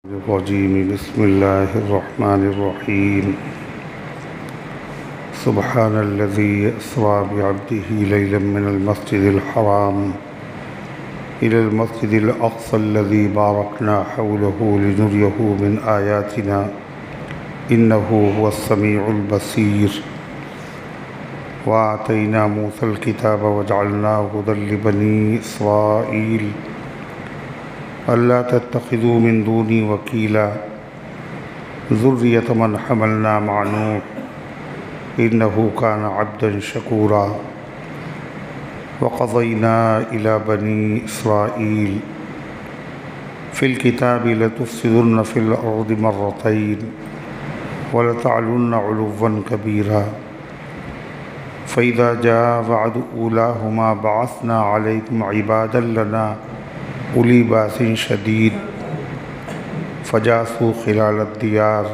الرجيم بسم الله الرحمن الرحيم سبحان الذي أسرى بعبده ليلا من المسجد الحرام إلى المسجد الأقصى الذي باركنا حوله لنريه من آياتنا إنه هو السميع البصير وآتينا موسى الكتاب وجعلناه هدى لبني إسرائيل ألا تتخذوا من دوني وكيلا ذرية من حملنا مع نوح إنه كان عبدا شكورا وقضينا إلى بني إسرائيل في الكتاب لتفسدن في الأرض مرتين ولتعلن علوا كبيرا فإذا جاء وعد أولاهما بعثنا عليكم عبادا لنا أولي بأس شديد فجاسوا خلال الديار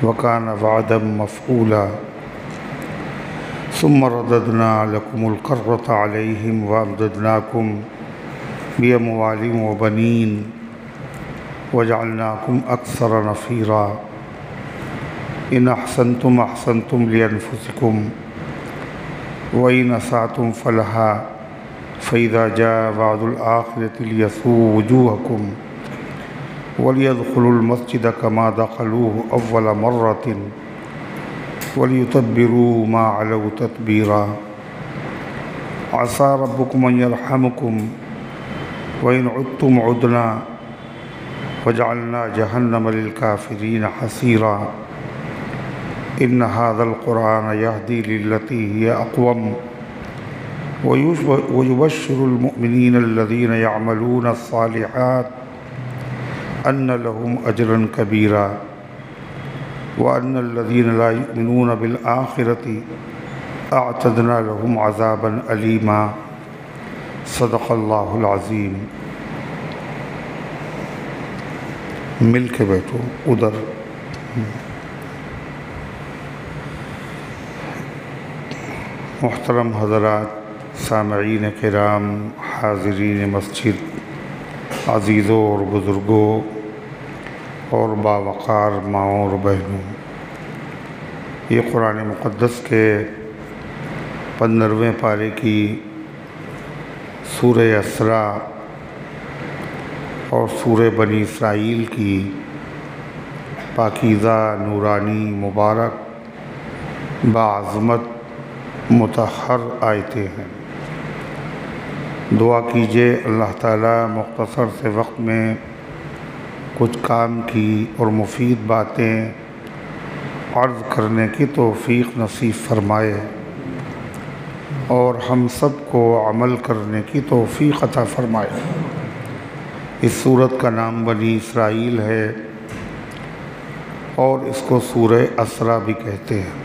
وكان وعدا مفعولا ثم رددنا لكم الكرة عليهم وأمددناكم بأموال وبنين وجعلناكم أكثر نفيرا إن أحسنتم أحسنتم لأنفسكم وإن أسأتم فلها فإذا جاء وعد الآخرة ليسوءوا وجوهكم وليدخلوا المسجد كما دخلوه أول مرة وليتبروا ما علوا تتبيرا عسى ربكم أن يرحمكم وإن عدتم عدنا وجعلنا جهنم للكافرين حصيرا إن هذا القرآن يهدي للتي هي أقوم ويبشر المؤمنين الذين يعملون الصالحات أن لهم أجرا كبيرا وأن الذين لا يؤمنون بالآخرة أعتدنا لهم عذابا أليما صدق اللہ العظیم. مل کے بیٹھو ادھر. محترم حضرات، سامعین کرام، حاضرین مسجد، عزیزوں اور بزرگوں اور باوقار ماؤں اور بہنوں، یہ قرآن مقدس کے 15ویں پارے کی سورہ اسراء اور سورہ بنی اسرائیل کی پاکیزہ، نورانی، مبارک، باعظمت، مطہر آیتیں ہیں. دعا کیجئے اللہ تعالیٰ مختصر سے وقت میں کچھ کام کی اور مفید باتیں عرض کرنے کی توفیق نصیب فرمائے اور ہم سب کو عمل کرنے کی توفیق عطا فرمائے. اس سورت کا نام بنی اسرائیل ہے اور اس کو سورہ اسراء بھی کہتے ہیں.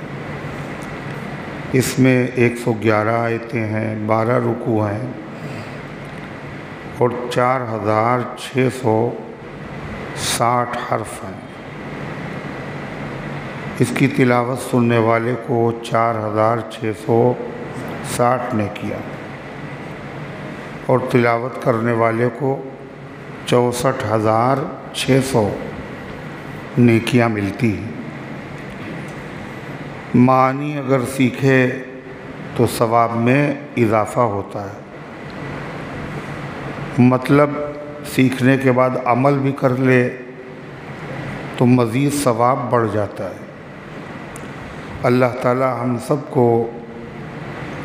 اس میں 111 آیتیں ہیں، 12 رکوع ہیں اور 4660 حرف ہیں. اس کی تلاوت سننے والے کو 4660 نے کیا اور تلاوت کرنے والے کو 64,600 نیکیاں ملتی ہیں. معنی اگر سیکھے تو ثواب میں اضافہ ہوتا ہے، مطلب سیکھنے کے بعد عمل بھی کر لے تو مزید ثواب بڑھ جاتا ہے. اللہ تعالی ہم سب کو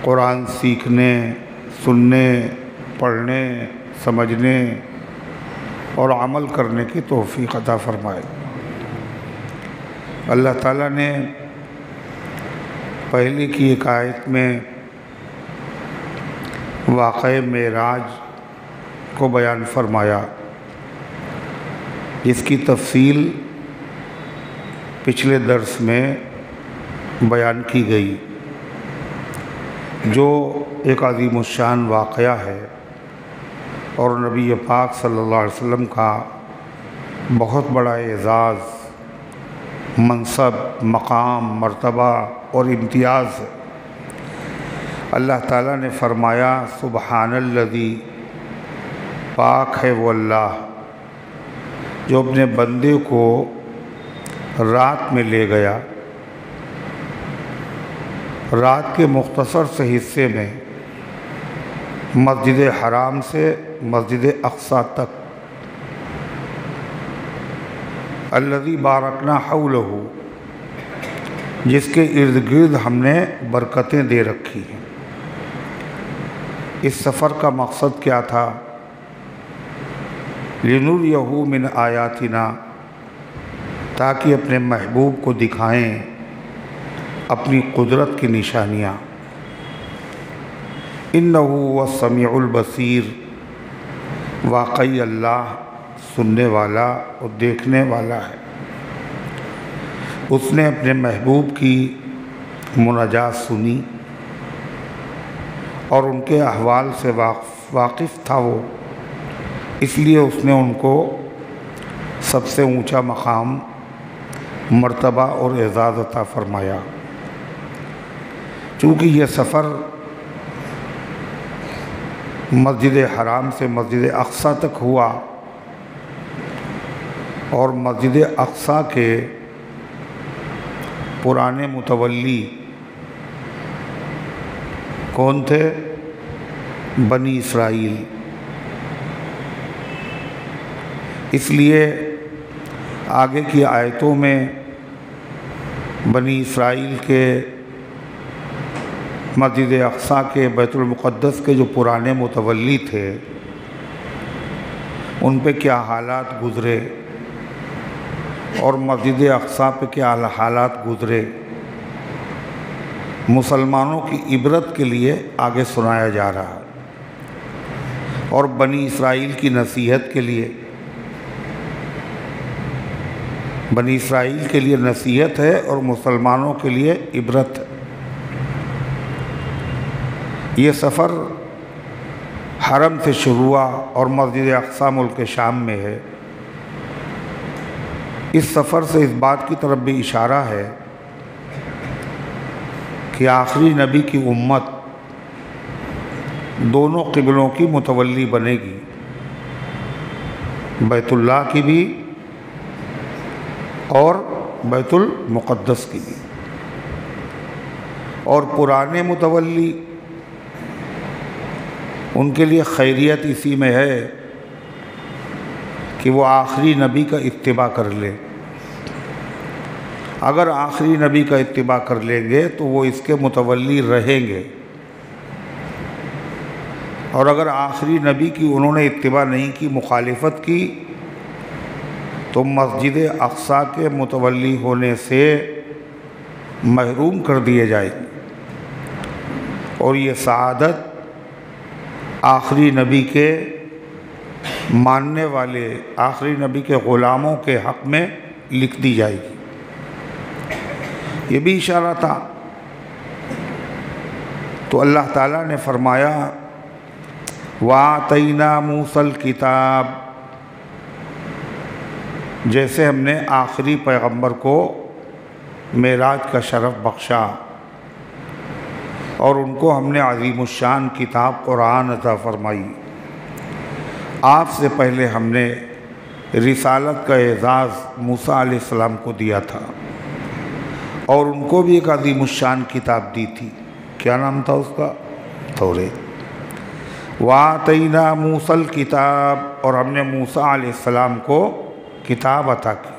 قرآن سیکھنے، سننے، پڑھنے، سمجھنے اور عمل کرنے کی توفیق عطا فرمائے. اللہ تعالیٰ نے پہلے کی ایک آیت میں واقعہ معراج کو بیان فرمایا، جس کی تفصیل پچھلے درس میں بیان کی گئی، جو ایک عظیم الشان واقعہ ہے اور نبی پاک صلی اللہ علیہ وسلم کا بہت بڑا اعزاز، منصب، مقام، مرتبہ اور امتیاز ہے. اللہ تعالیٰ نے فرمایا سبحان الذی، پاک ہے وہ اللہ جو اپنے بندے کو رات میں لے گیا، رات کے مختصر سے حصے میں مسجد حرام سے مسجد اقصی تک، الذی بارکنا حولہ، جس کے ارد گرد ہم نے برکتیں دے رکھی ہیں۔ اس سفر کا مقصد کیا تھا؟ لنریہ من آیاتنا، تاکہ اپنے محبوب کو دکھائیں اپنی قدرت کی نشانیاں۔ انہ هو السمیع البصیر، واقعی اللہ سننے والا اور دیکھنے والا ہے۔ اس نے اپنے محبوب کی مناجات سنی اور ان کے احوال سے واقف تھا وہ، اس لیے اس نے ان کو سب سے اونچا مقام، مرتبہ اور اعزاز عطا فرمایا۔ چونکہ یہ سفر مسجد حرام سے مسجد اقصی تک ہوا اور مسجد اقصی کے پرانے متولی کون تھے؟ بنی اسرائیل۔ اس لیے آگے کی آیتوں میں بنی اسرائیل کے مسجد اقصی کے بیت المقدس کے جو پرانے متولی تھے، ان پہ کیا حالات گزرے اور مسجد اقصی پہ کیا حالات گزرے، مسلمانوں کی عبرت کے لیے آگے سنایا جا رہا ہے، اور بنی اسرائیل کی نصیحت کے لیے، بنی اسرائیل کے لیے نصیحت ہے اور مسلمانوں کے لیے عبرت ہے۔ یہ سفر حرم سے شروع ہوا اور مسجد اقصی ملک شام میں ہے۔ اس سفر سے اس بات کی طرف بھی اشارہ ہے کہ آخری نبی کی امت دونوں قبلوں کی متولی بنے گی، بیت اللہ کی بھی اور بیت المقدس کی بھی۔ اور پرانے متولی، ان کے لیے خیریت اسی میں ہے کہ وہ آخری نبی کا اتباع کر لے۔ اگر آخری نبی کا اتباع کر لیں گے تو وہ اس کے متولی رہیں گے، اور اگر آخری نبی کی انہوں نے اتباع نہیں کی، مخالفت کی، تو مسجد اقصی کے متولی ہونے سے محروم کر دیے جائیں گے، اور یہ سعادت آخری نبی کے ماننے والے، آخری نبی کے غلاموں کے حق میں لکھ دی جائے گی۔ یہ بھی اشارہ تھا۔ تو اللہ تعالیٰ نے فرمایا وَآتَيْنَا مُوسَى الْكِتَابَ، جیسے ہم نے آخری پیغمبر کو معراج کا شرف بخشا اور ان کو ہم نے عظیم الشان کتاب قرآن عطا فرمائی، آپ سے پہلے ہم نے رسالت کا اعزاز موسیٰ علیہ السلام کو دیا تھا، اور ان کو بھی ایک عظیم الشان کتاب دی تھی۔ کیا نام تھا اس کا؟ توریت۔ وَآتَيْنَا مُوسَى الْكِتَابَ، اور ہم نے موسیٰ علیہ السلام کو کتاب عطا کی۔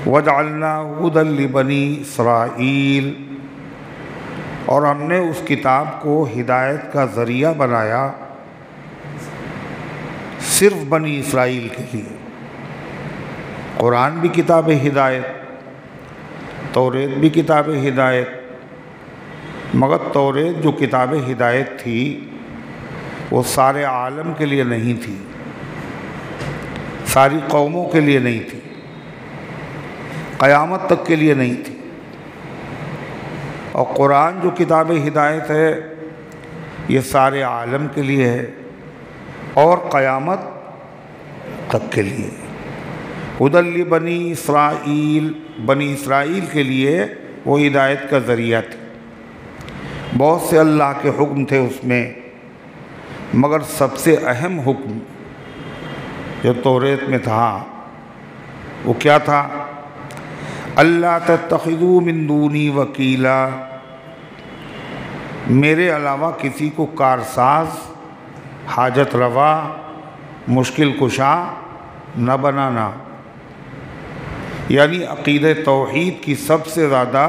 وَجَعَلْنَاهُ هُدًى لِبَنِي إِسْرَائِيلَ، اور ہم نے اس کتاب کو ہدایت کا ذریعہ بنایا صرف بنی اسرائیل کے لیے۔ قرآن بھی کتاب ہدایت، توریت بھی کتاب ہدایت، مگر توریت جو کتاب ہدایت تھی وہ سارے عالم کے لیے نہیں تھی، ساری قوموں کے لیے نہیں تھی، قیامت تک کے لیے نہیں تھی۔ اور قرآن جو کتاب ہدایت ہے یہ سارے عالم کے لیے ہے اور قیامت تک کے لیے۔ ہدی لبنی اسرائیل، بنی اسرائیل کے لیے وہ ہدایت کا ذریعہ تھی۔ بہت سے اللہ کے حکم تھے اس میں، مگر سب سے اہم حکم جو توریت میں تھا وہ کیا تھا؟ اللہ تتخذوا من دونی وکیلا، میرے علاوہ کسی کو کارساز، حاجت روا، مشکل کشا نہ بنانا۔ یعنی عقیدہ توحید کی سب سے زیادہ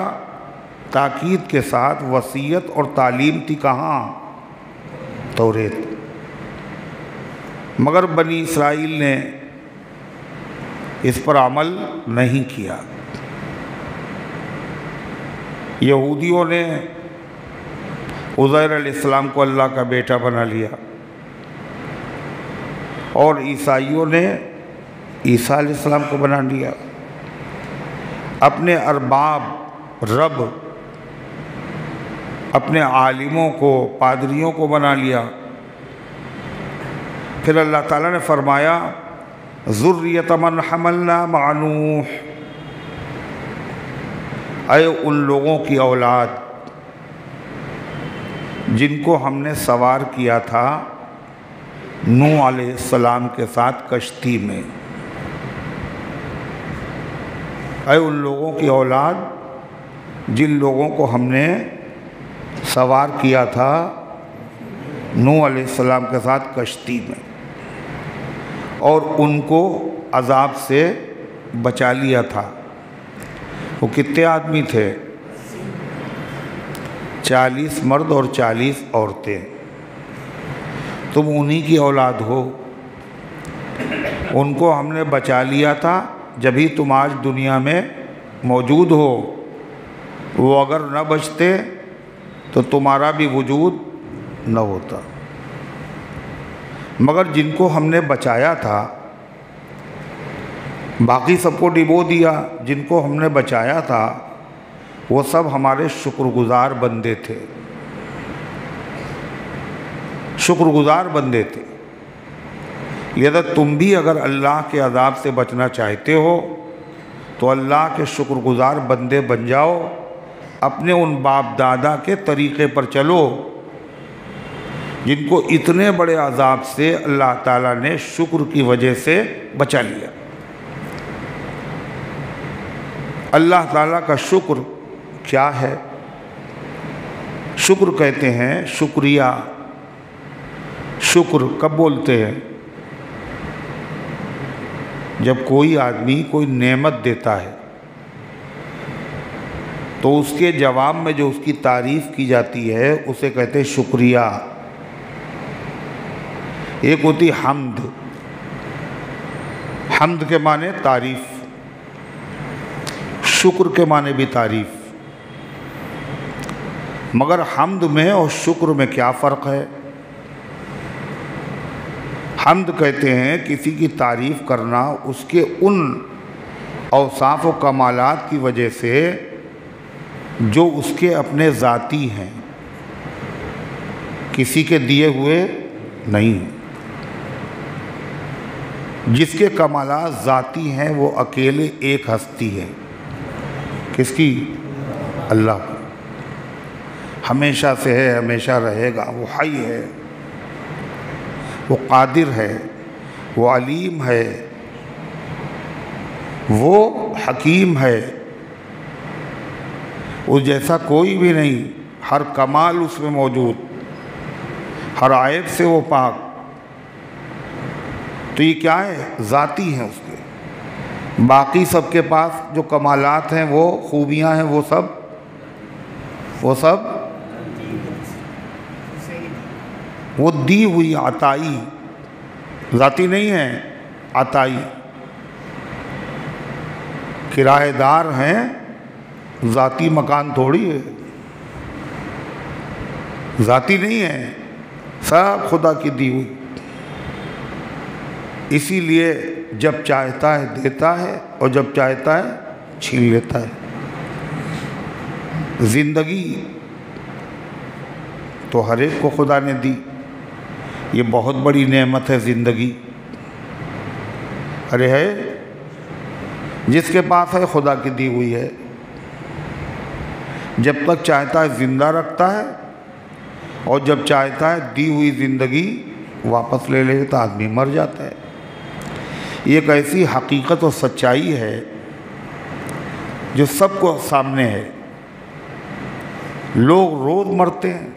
تاکید کے ساتھ وصیت اور تعلیم تھی کہاں؟ توریت۔ مگر بنی اسرائیل نے اس پر عمل نہیں کیا۔ یہودیوں نے عزیر علیہ السلام کو اللہ کا بیٹا بنا لیا، اور عیسائیوں نے عیسیٰ علیہ السلام کو بنا لیا، اپنے ارباب، رب، اپنے عالموں کو، پادریوں کو بنا لیا۔ پھر اللہ تعالیٰ نے فرمایا ذریۃ من حملنا مع نوح، اے ان لوگوں کی اولاد جن کو ہم نے سوار کیا تھا نوح علیہ السلام کے ساتھ کشتی میں، اے ان لوگوں کی اولاد جن لوگوں کو ہم نے سوار کیا تھا نوح علیہ السلام کے ساتھ کشتی میں، اور ان کو عذاب سے بچا لیا تھا۔ وہ کتنے آدمی تھے؟ 40 مرد اور 40 عورتیں۔ تم انہی کی اولاد ہو، ان کو ہم نے بچا لیا تھا جبھی تم آج دنیا میں موجود ہو۔ وہ اگر نہ بچتے تو تمہارا بھی وجود نہ ہوتا۔ مگر جن کو ہم نے بچایا تھا، باقی سب کو ڈبو دیا، جن کو ہم نے بچایا تھا وہ سب ہمارے شکر گزار بندے تھے، شکر گزار بندے تھے۔ لہذا تم بھی اگر اللہ کے عذاب سے بچنا چاہتے ہو تو اللہ کے شکر گزار بندے بن جاؤ، اپنے ان باپ دادا کے طریقے پر چلو جن کو اتنے بڑے عذاب سے اللہ تعالیٰ نے شکر کی وجہ سے بچا لیا۔ اللہ تعالیٰ کا شکر کیا ہے؟ شکر کہتے ہیں شکریہ۔ شکر کب بولتے ہیں؟ جب کوئی آدمی کوئی نعمت دیتا ہے تو اس کے جواب میں جو اس کی تعریف کی جاتی ہے اسے کہتے ہیں شکریہ۔ ایک ہوتی حمد، حمد کے معنی تعریف، شکر کے معنی بھی تعریف۔ مگر حمد میں اور شکر میں کیا فرق ہے؟ حمد کہتے ہیں کسی کی تعریف کرنا اس کے ان اوصاف و کمالات کی وجہ سے جو اس کے اپنے ذاتی ہیں، کسی کے دیے ہوئے نہیں ہیں۔ جس کے کمالات ذاتی ہیں وہ اکیلے ایک ہستی ہے، کس کی؟ اللہ کی۔ ہمیشہ سے ہے، ہمیشہ رہے گا، وہ حی ہے، وہ قادر ہے، وہ علیم ہے، وہ حکیم ہے، اس جیسا کوئی بھی نہیں، ہر کمال اس میں موجود، ہر عیب سے وہ پاک۔ تو یہ کیا ہے؟ ذاتی ہیں اس کے۔ باقی سب کے پاس جو کمالات ہیں، وہ خوبیاں ہیں، وہ سب وہ دی ہوئی عطائی، ذاتی نہیں ہے، عطائی۔ کرایہ دار ہیں، ذاتی مکان تھوڑی ہے، ذاتی نہیں ہے، سب خدا کی دی ہوئی۔ اسی لیے جب چاہتا ہے دیتا ہے اور جب چاہتا ہے چھین لیتا ہے۔ زندگی تو ہر ایک کو خدا نے دی، یہ بہت بڑی نعمت ہے زندگی۔ ارے ہے، جس کے پاس ہے خدا کی دی ہوئی ہے، جب تک چاہتا ہے زندہ رکھتا ہے، اور جب چاہتا ہے دی ہوئی زندگی واپس لے لیتا، آدمی مر جاتا ہے۔ یہ ایک ایسی حقیقت اور سچائی ہے جو سب کو سامنے ہے۔ لوگ روز مرتے ہیں،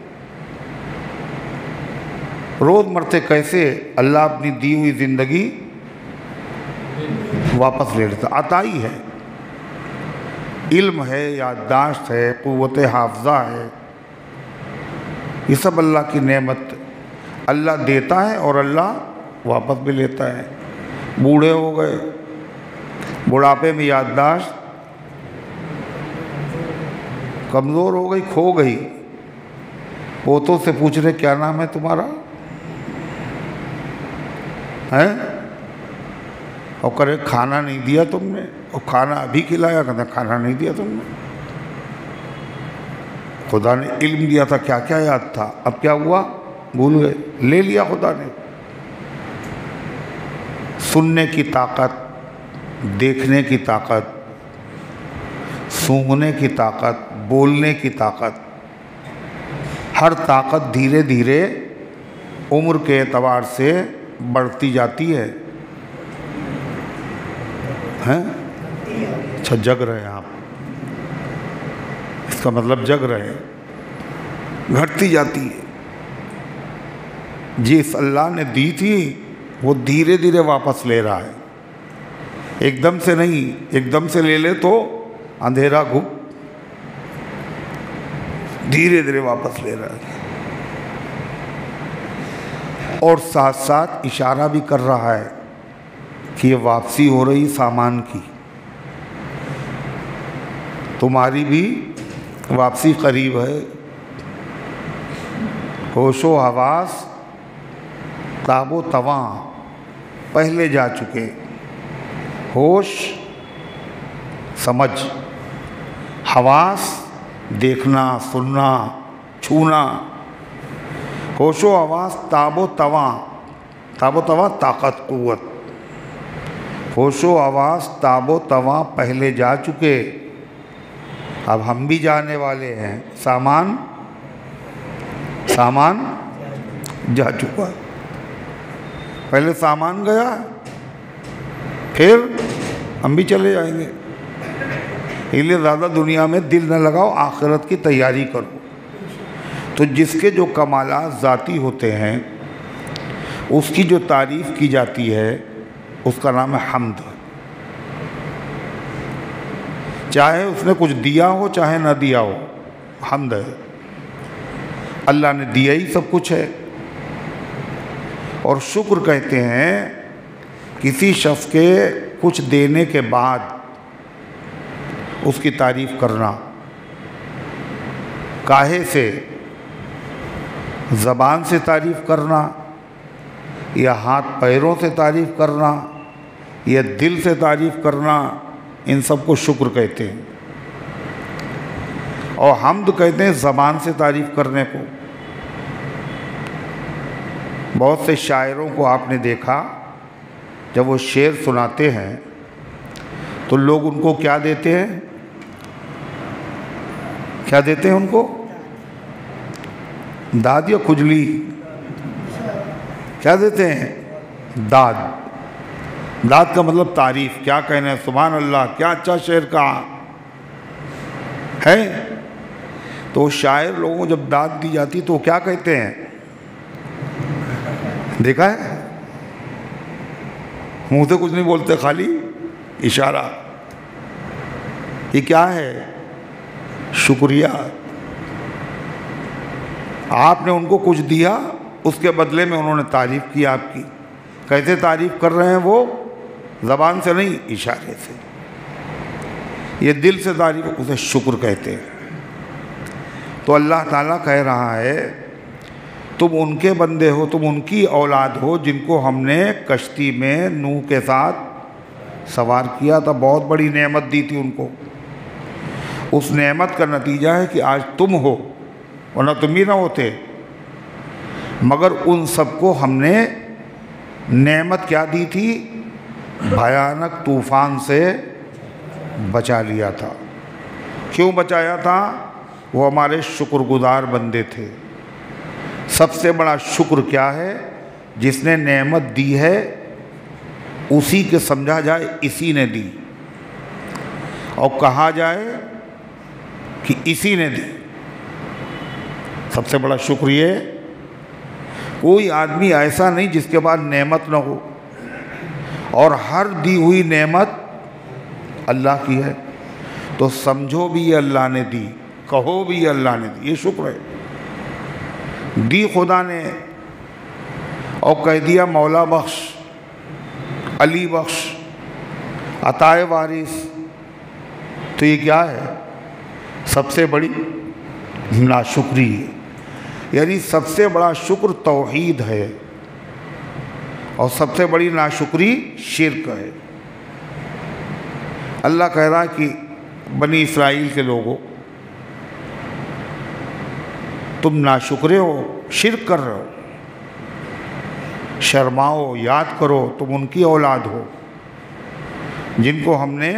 روز مرتے کیسے؟ اللہ اپنی دی ہوئی زندگی واپس لے لیتا، عطائی ہے، علم ہے، یادداشت ہے، قوت حافظہ ہے، یہ سب اللہ کی نعمت۔ اللہ دیتا ہے اور اللہ واپس بھی لیتا ہے۔ بوڑھے ہو گئے، بڑھاپے میں یادداشت کمزور ہو گئی، کھو گئی، پوتوں سے پوچھ رہے کیا نام ہے تمہارا ہے؟ اور کرے کھانا نہیں دیا تم نے، اور کھانا ابھی کھلایا، کہتے کھانا نہیں دیا تم نے۔ خدا نے علم دیا تھا، کیا کیا یاد تھا، اب کیا ہوا؟ بھول گئے، لے لیا خدا نے۔ سننے کی طاقت، دیکھنے کی طاقت، سونگھنے کی طاقت، بولنے کی طاقت، ہر طاقت دھیرے دھیرے عمر کے اعتبار سے بڑھتی جاتی ہے۔ اچھا جگ رہے ہیں آپ، اس کا مطلب جگ رہے ہیں، گھٹتی جاتی ہے۔ جس اللہ نے دی تھی وہ دھیرے دھیرے واپس لے رہا ہے، ایک دم سے نہیں۔ ایک دم سے لے لے تو اندھیرا گھپ، دھیرے دھیرے واپس لے رہا ہے، اور ساتھ ساتھ اشارہ بھی کر رہا ہے کہ یہ واپسی ہو رہی سامان کی، تمہاری بھی واپسی قریب ہے۔ ہوش و حواس تاب و تواں پہلے جا چکے، ہوش سمجھ، حواس دیکھنا، سننا، چھونا، ہوش و حواس تاب و تواں، تاب و تواں طاقت قوت، ہوش و حواس تاب و تواں پہلے جا چکے، اب ہم بھی جانے والے ہیں۔ سامان جا چکا، پہلے سامان گیا، پھر ہم بھی چلے جائیں گے۔ اس لیے زیادہ دنیا میں دل نہ لگاؤ، آخرت کی تیاری کرو۔ تو جس کے جو کمالات ذاتی ہوتے ہیں اس کی جو تعریف کی جاتی ہے اس کا نام ہے حمد، چاہے اس نے کچھ دیا ہو چاہے نہ دیا ہو، حمد ہے۔ اللہ نے دیا ہی سب کچھ ہے۔ اور شکر کہتے ہیں کسی شخص کے کچھ دینے کے بعد اس کی تعریف کرنا، کاہے سے؟ زبان سے تعریف کرنا، یا ہاتھ پیروں سے تعریف کرنا، یا دل سے تعریف کرنا، ان سب کو شکر کہتے ہیں۔ اور حمد کہتے ہیں زبان سے تعریف کرنے کو۔ بہت سے شاعروں کو آپ نے دیکھا جب وہ شعر سناتے ہیں تو لوگ ان کو کیا دیتے ہیں؟ کیا دیتے ہیں ان کو؟ داد یا کھجلی؟ کیا دیتے ہیں؟ داد۔ داد کا مطلب تعریف، کیا کہنا ہے، سبحان اللہ، کیا اچھا شعر کہا ہے۔ تو شاعر لوگوں کو جب داد دی جاتی تو کیا کہتے ہیں؟ دیکھا ہے، منہ سے کچھ نہیں بولتے، خالی اشارہ۔ یہ کیا ہے؟ شکریہ۔ آپ نے ان کو کچھ دیا، اس کے بدلے میں انہوں نے تعریف کی آپ کی۔ کیسے تعریف کر رہے ہیں وہ؟ زبان سے نہیں، اشارے سے۔ یہ دل سے تعریف، اسے شکر کہتے ہیں۔ تو اللہ تعالیٰ کہہ رہا ہے تم ان کے بندے ہو، تم ان کی اولاد ہو جن کو ہم نے کشتی میں نوح کے ساتھ سوار کیا تھا، بہت بڑی نعمت دی تھی ان کو۔ اس نعمت کا نتیجہ ہے کہ آج تم ہو، ورنہ تم ہی نہ ہوتے۔ مگر ان سب کو ہم نے نعمت کیا دی تھی؟ بھیانک طوفان سے بچا لیا تھا۔ کیوں بچایا تھا؟ وہ ہمارے شکر گزار بندے تھے۔ سب سے بڑا شکر کیا ہے؟ جس نے نعمت دی ہے اسی کے سمجھا جائے اسی نے دی، اور کہا جائے کہ اسی نے دی۔ سب سے بڑا شکر یہ، کوئی آدمی ایسا نہیں جس کے بعد نعمت نہ ہو، اور ہر دی ہوئی نعمت اللہ کی ہے، تو سمجھو بھی یہ اللہ نے دی، کہو بھی یہ اللہ نے دی، یہ شکر ہے۔ دی خدا نے اور کہہ دیا مولا بخش، علی بخش، عطائے وارث، تو یہ کیا ہے؟ سب سے بڑی ناشکری ہے۔ یعنی سب سے بڑا شکر توحید ہے، اور سب سے بڑی ناشکری شرک ہے۔ اللہ کہہ رہا ہے کہ بنی اسرائیل کے لوگوں، تم ناشکرے ہو، شرک کر رہے ہو، شرماؤ، یاد کرو تم ان کی اولاد ہو جن کو ہم نے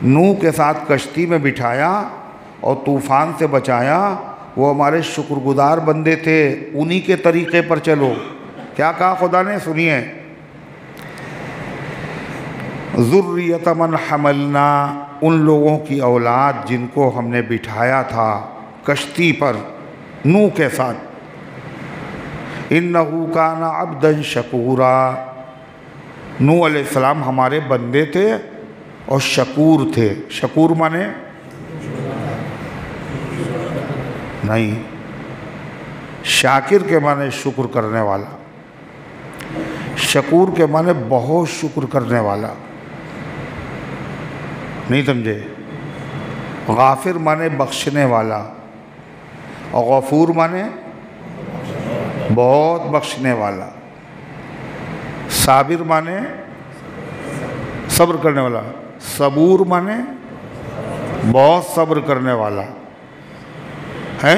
نوح کے ساتھ کشتی میں بٹھایا اور طوفان سے بچایا، وہ ہمارے شکر گزار بندے تھے، انہی کے طریقے پر چلو۔ کیا کہا خدا نے؟ سنیے، ذریۃ من حملنا، ان لوگوں کی اولاد جن کو ہم نے بٹھایا تھا کشتی پر نوح کے ساتھ، انہ کان عبدا شکورا، نوح علیہ السلام ہمارے بندے تھے اور شکور تھے۔ شکور مانے نہیں، شاکر کے معنی شکر کرنے والا، شکور کے معنی بہت شکر کرنے والا، نہیں سمجھے؟ غافر معنی بخشنے والا، اور غفور معنی بہت بخشنے والا، صابر معنی صبر کرنے والا، صبور معنی بہت صبر کرنے والا ہے۔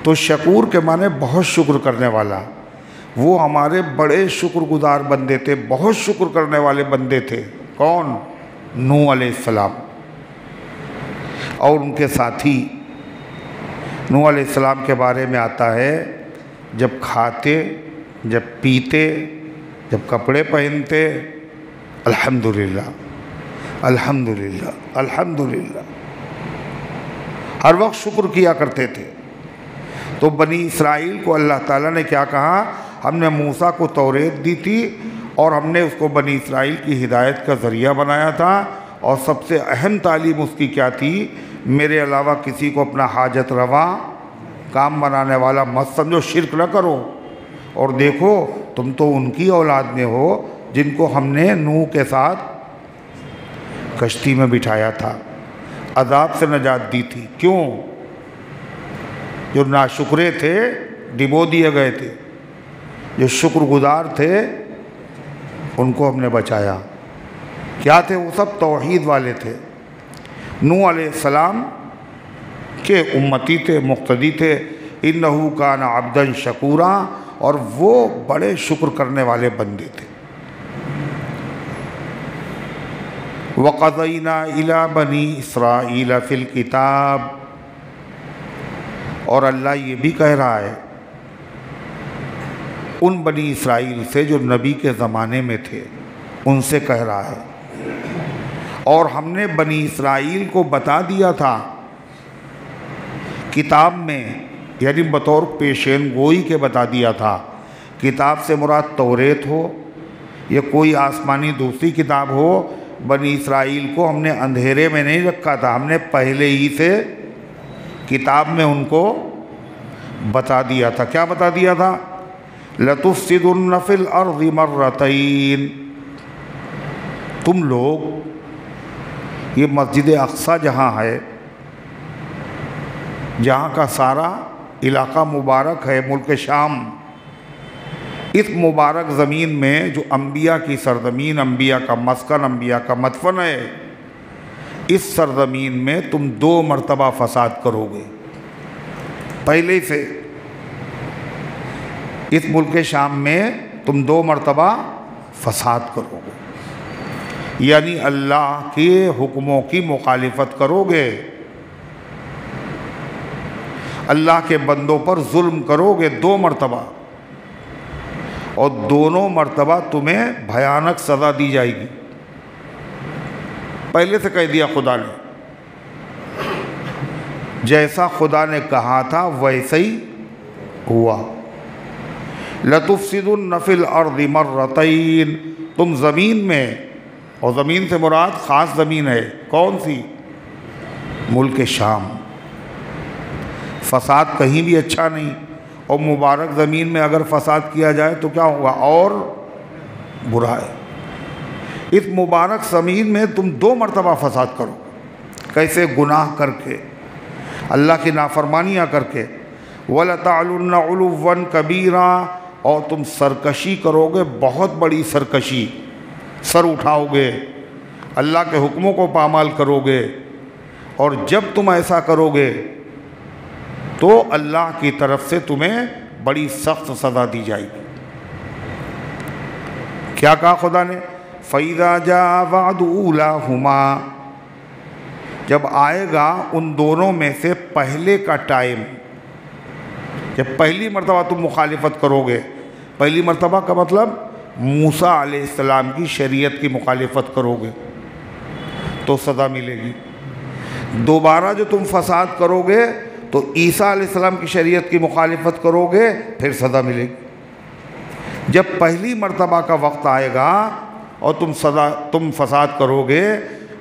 تو شکور کے معنی بہت شکر کرنے والا، وہ ہمارے بڑے شکر گزار بندے تھے، بہت شکر کرنے والے بندے تھے۔ کون؟ نوح علیہ السلام اور ان کے ساتھی۔ نوح علیہ السلام کے بارے میں آتا ہے، جب کھاتے، جب پیتے، جب کپڑے پہنتے، الحمدللہ الحمدللہ الحمدللہ، ہر وقت شکر کیا کرتے تھے۔ تو بنی اسرائیل کو اللہ تعالیٰ نے کیا کہا؟ ہم نے موسیٰ کو توریت دی تھی، اور ہم نے اس کو بنی اسرائیل کی ہدایت کا ذریعہ بنایا تھا، اور سب سے اہم تعلیم اس کی کیا تھی؟ میرے علاوہ کسی کو اپنا حاجت روا کام بنانے والا مت سمجھو، شرک نہ کرو۔ اور دیکھو تم تو ان کی اولاد میں ہو جن کو ہم نے نوح کے ساتھ کشتی میں بٹھایا تھا، عذاب سے نجات دی تھی۔ کیوں؟ جو ناشکرے تھے ڈبو دیے گئے تھے، جو شکر گزار تھے ان کو ہم نے بچایا۔ کیا تھے وہ؟ سب توحید والے تھے، نوح علیہ السلام کے امتی تھے، مقتدی تھے۔ انہ کان عبدا شکورا، اور وہ بڑے شکر کرنے والے بندے تھے۔ وَقَضَيْنَا إِلَىٰ بَنِي إِسْرَائِيلَ فِي الْكِتَابِ، اور اللہ یہ بھی کہہ رہا ہے ان بنی اسرائیل سے جو نبی کے زمانے میں تھے، ان سے کہہ رہا ہے، اور ہم نے بنی اسرائیل کو بتا دیا تھا کتاب میں، یعنی بطور پیشین گوئی کے بتا دیا تھا۔ کتاب سے مراد توریت ہو یا کوئی آسمانی دوسری کتاب ہو، بنی اسرائیل کو ہم نے اندھیرے میں نہیں رکھا تھا، ہم نے پہلے ہی سے کتاب میں ان کو بتا دیا تھا۔ کیا بتا دیا تھا؟ لَتُفْسِدُنَّ فِي الْأَرْضِ مَرَّتَيْن، تم لوگ، یہ مسجد اقصیٰ جہاں ہے، جہاں کا سارا علاقہ مبارک ہے، ملک شام، اس مبارک زمین میں جو انبیاء کی سرزمین، انبیاء کا مسکن، انبیاء کا مدفن ہے، اس سرزمین میں تم 2 مرتبہ فساد کرو گے۔ پہلے سے اس ملک شام میں تم 2 مرتبہ فساد کرو گے، یعنی اللہ کے حکموں کی مخالفت کرو گے، اللہ کے بندوں پر ظلم کرو گے 2 مرتبہ، اور دونوں مرتبہ تمہیں بھیانک سزا دی جائے گی۔ پہلے سے کہہ دیا خدا نے، جیسا خدا نے کہا تھا ویسا ہی ہوا۔ لَتُفْسِدُنَّ فِي الْأَرْضِ مَرَّتَيْنِ، تم زمین میں، اور زمین سے مراد خاص زمین ہے، کون سی؟ ملک شام۔ فساد کہیں بھی اچھا نہیں، اور مبارک زمین میں اگر فساد کیا جائے تو کیا ہوگا؟ اور برا ہے۔ اس مبارک زمین میں تم 2 مرتبہ فساد کرو۔ کیسے؟ گناہ کر کے، اللہ کی نافرمانیاں کر کے۔ وَلَتَعْلُنَّ عُلُوًّا كَبِيرًا، اور تم سرکشی کرو گے، بہت بڑی سرکشی، سر اٹھاؤ گے، اللہ کے حکموں کو پامال کرو گے، اور جب تم ایسا کرو گے تو اللہ کی طرف سے تمہیں بڑی سخت سزا دی جائے گی۔ کیا کہا خدا نے؟ فَإِذَا جَاءَ وَعْدُ أُولَاهُمَا، جب آئے گا ان دونوں میں سے پہلے کا ٹائم، جب پہلی مرتبہ تم مخالفت کرو گے، پہلی مرتبہ کا مطلب موسیٰ علیہ السلام کی شریعت کی مخالفت کرو گے تو سزا ملے گی۔ دوبارہ جو تم فساد کرو گے تو عیسیٰ علیہ السلام کی شریعت کی مخالفت کرو گے، پھر سزا ملے گی۔ جب پہلی مرتبہ کا وقت آئے گا اور تم فساد کرو گے،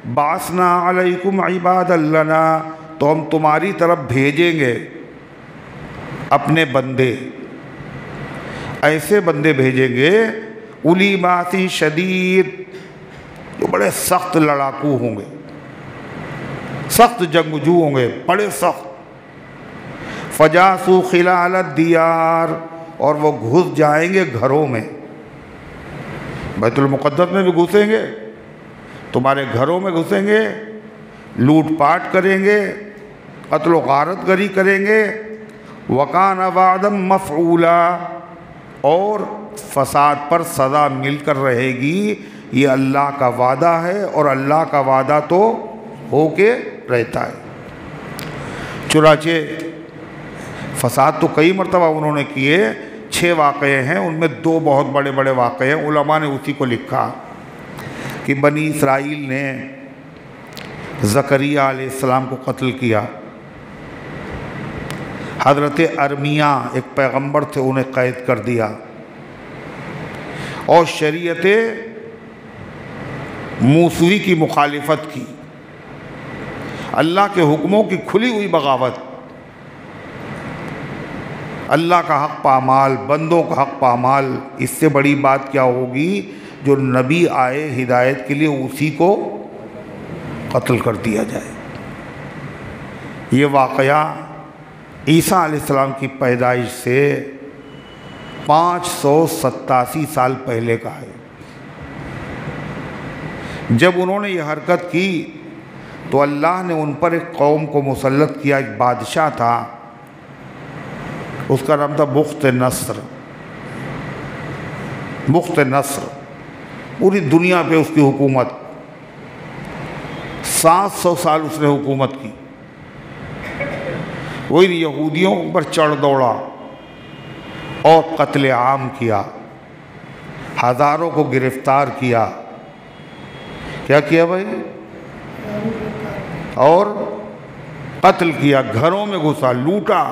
بَعَثْنَا عَلَيْكُمْ عِبَادًا لَنَا، تو ہم تمہاری طرف بھیجیں گے اپنے بندے، ایسے بندے بھیجیں گے اُولی بَأْسٍ شَدِيدٍ، جو بڑے سخت لڑاکو ہوں گے، سخت جنگجو ہوں گے، بڑے سخت۔ فَجَاسُوا خِلَالَ الدِّيَارِ، اور وہ گھس جائیں گے گھروں میں، بیت المقدس میں بھی گھسیں گے، تمہارے گھروں میں گھسیں گے، لوٹ پاٹ کریں گے، قتل و غارت گری کریں گے۔ وَكَانَ وَعْدًا مَفْعُولًا، اور فساد پر سزا مل کر رہے گی، یہ اللہ کا وعدہ ہے، اور اللہ کا وعدہ تو ہو کے رہتا ہے۔ چنانچہ فساد تو کئی مرتبہ انہوں نے کیے، 6 واقعے ہیں، ان میں 2 بہت بڑے بڑے واقعے ہیں۔ علماء نے اسی کو لکھا کہ بنی اسرائیل نے زکریا علیہ السلام کو قتل کیا، حضرت ارمیہ ایک پیغمبر تھے، انہیں قید کر دیا، اور شریعت موسوی کی مخالفت کی، اللہ کے حکموں کی کھلی ہوئی بغاوت، اللہ کا حق پامال، بندوں کا حق پامال۔ اس سے بڑی بات کیا ہوگی؟ جو نبی آئے ہدایت کے لیے، اسی کو قتل کر دیا جائے۔ یہ واقعہ عیسیٰ علیہ السلام کی پیدائش سے 587 سال پہلے کا ہے۔ جب انہوں نے یہ حرکت کی تو اللہ نے ان پر ایک قوم کو مسلط کیا، ایک بادشاہ تھا، اس کا نام تھا بخت نصر۔ بخت نصر، پوری دنیا پہ اس کی حکومت، 700 سال اس نے حکومت کی۔ وہی یہودیوں پر چڑھ دوڑا اور قتل عام کیا، ہزاروں کو گرفتار کیا۔ کیا کیا بھائی؟ اور قتل کیا، گھروں میں گھسا، لوٹا،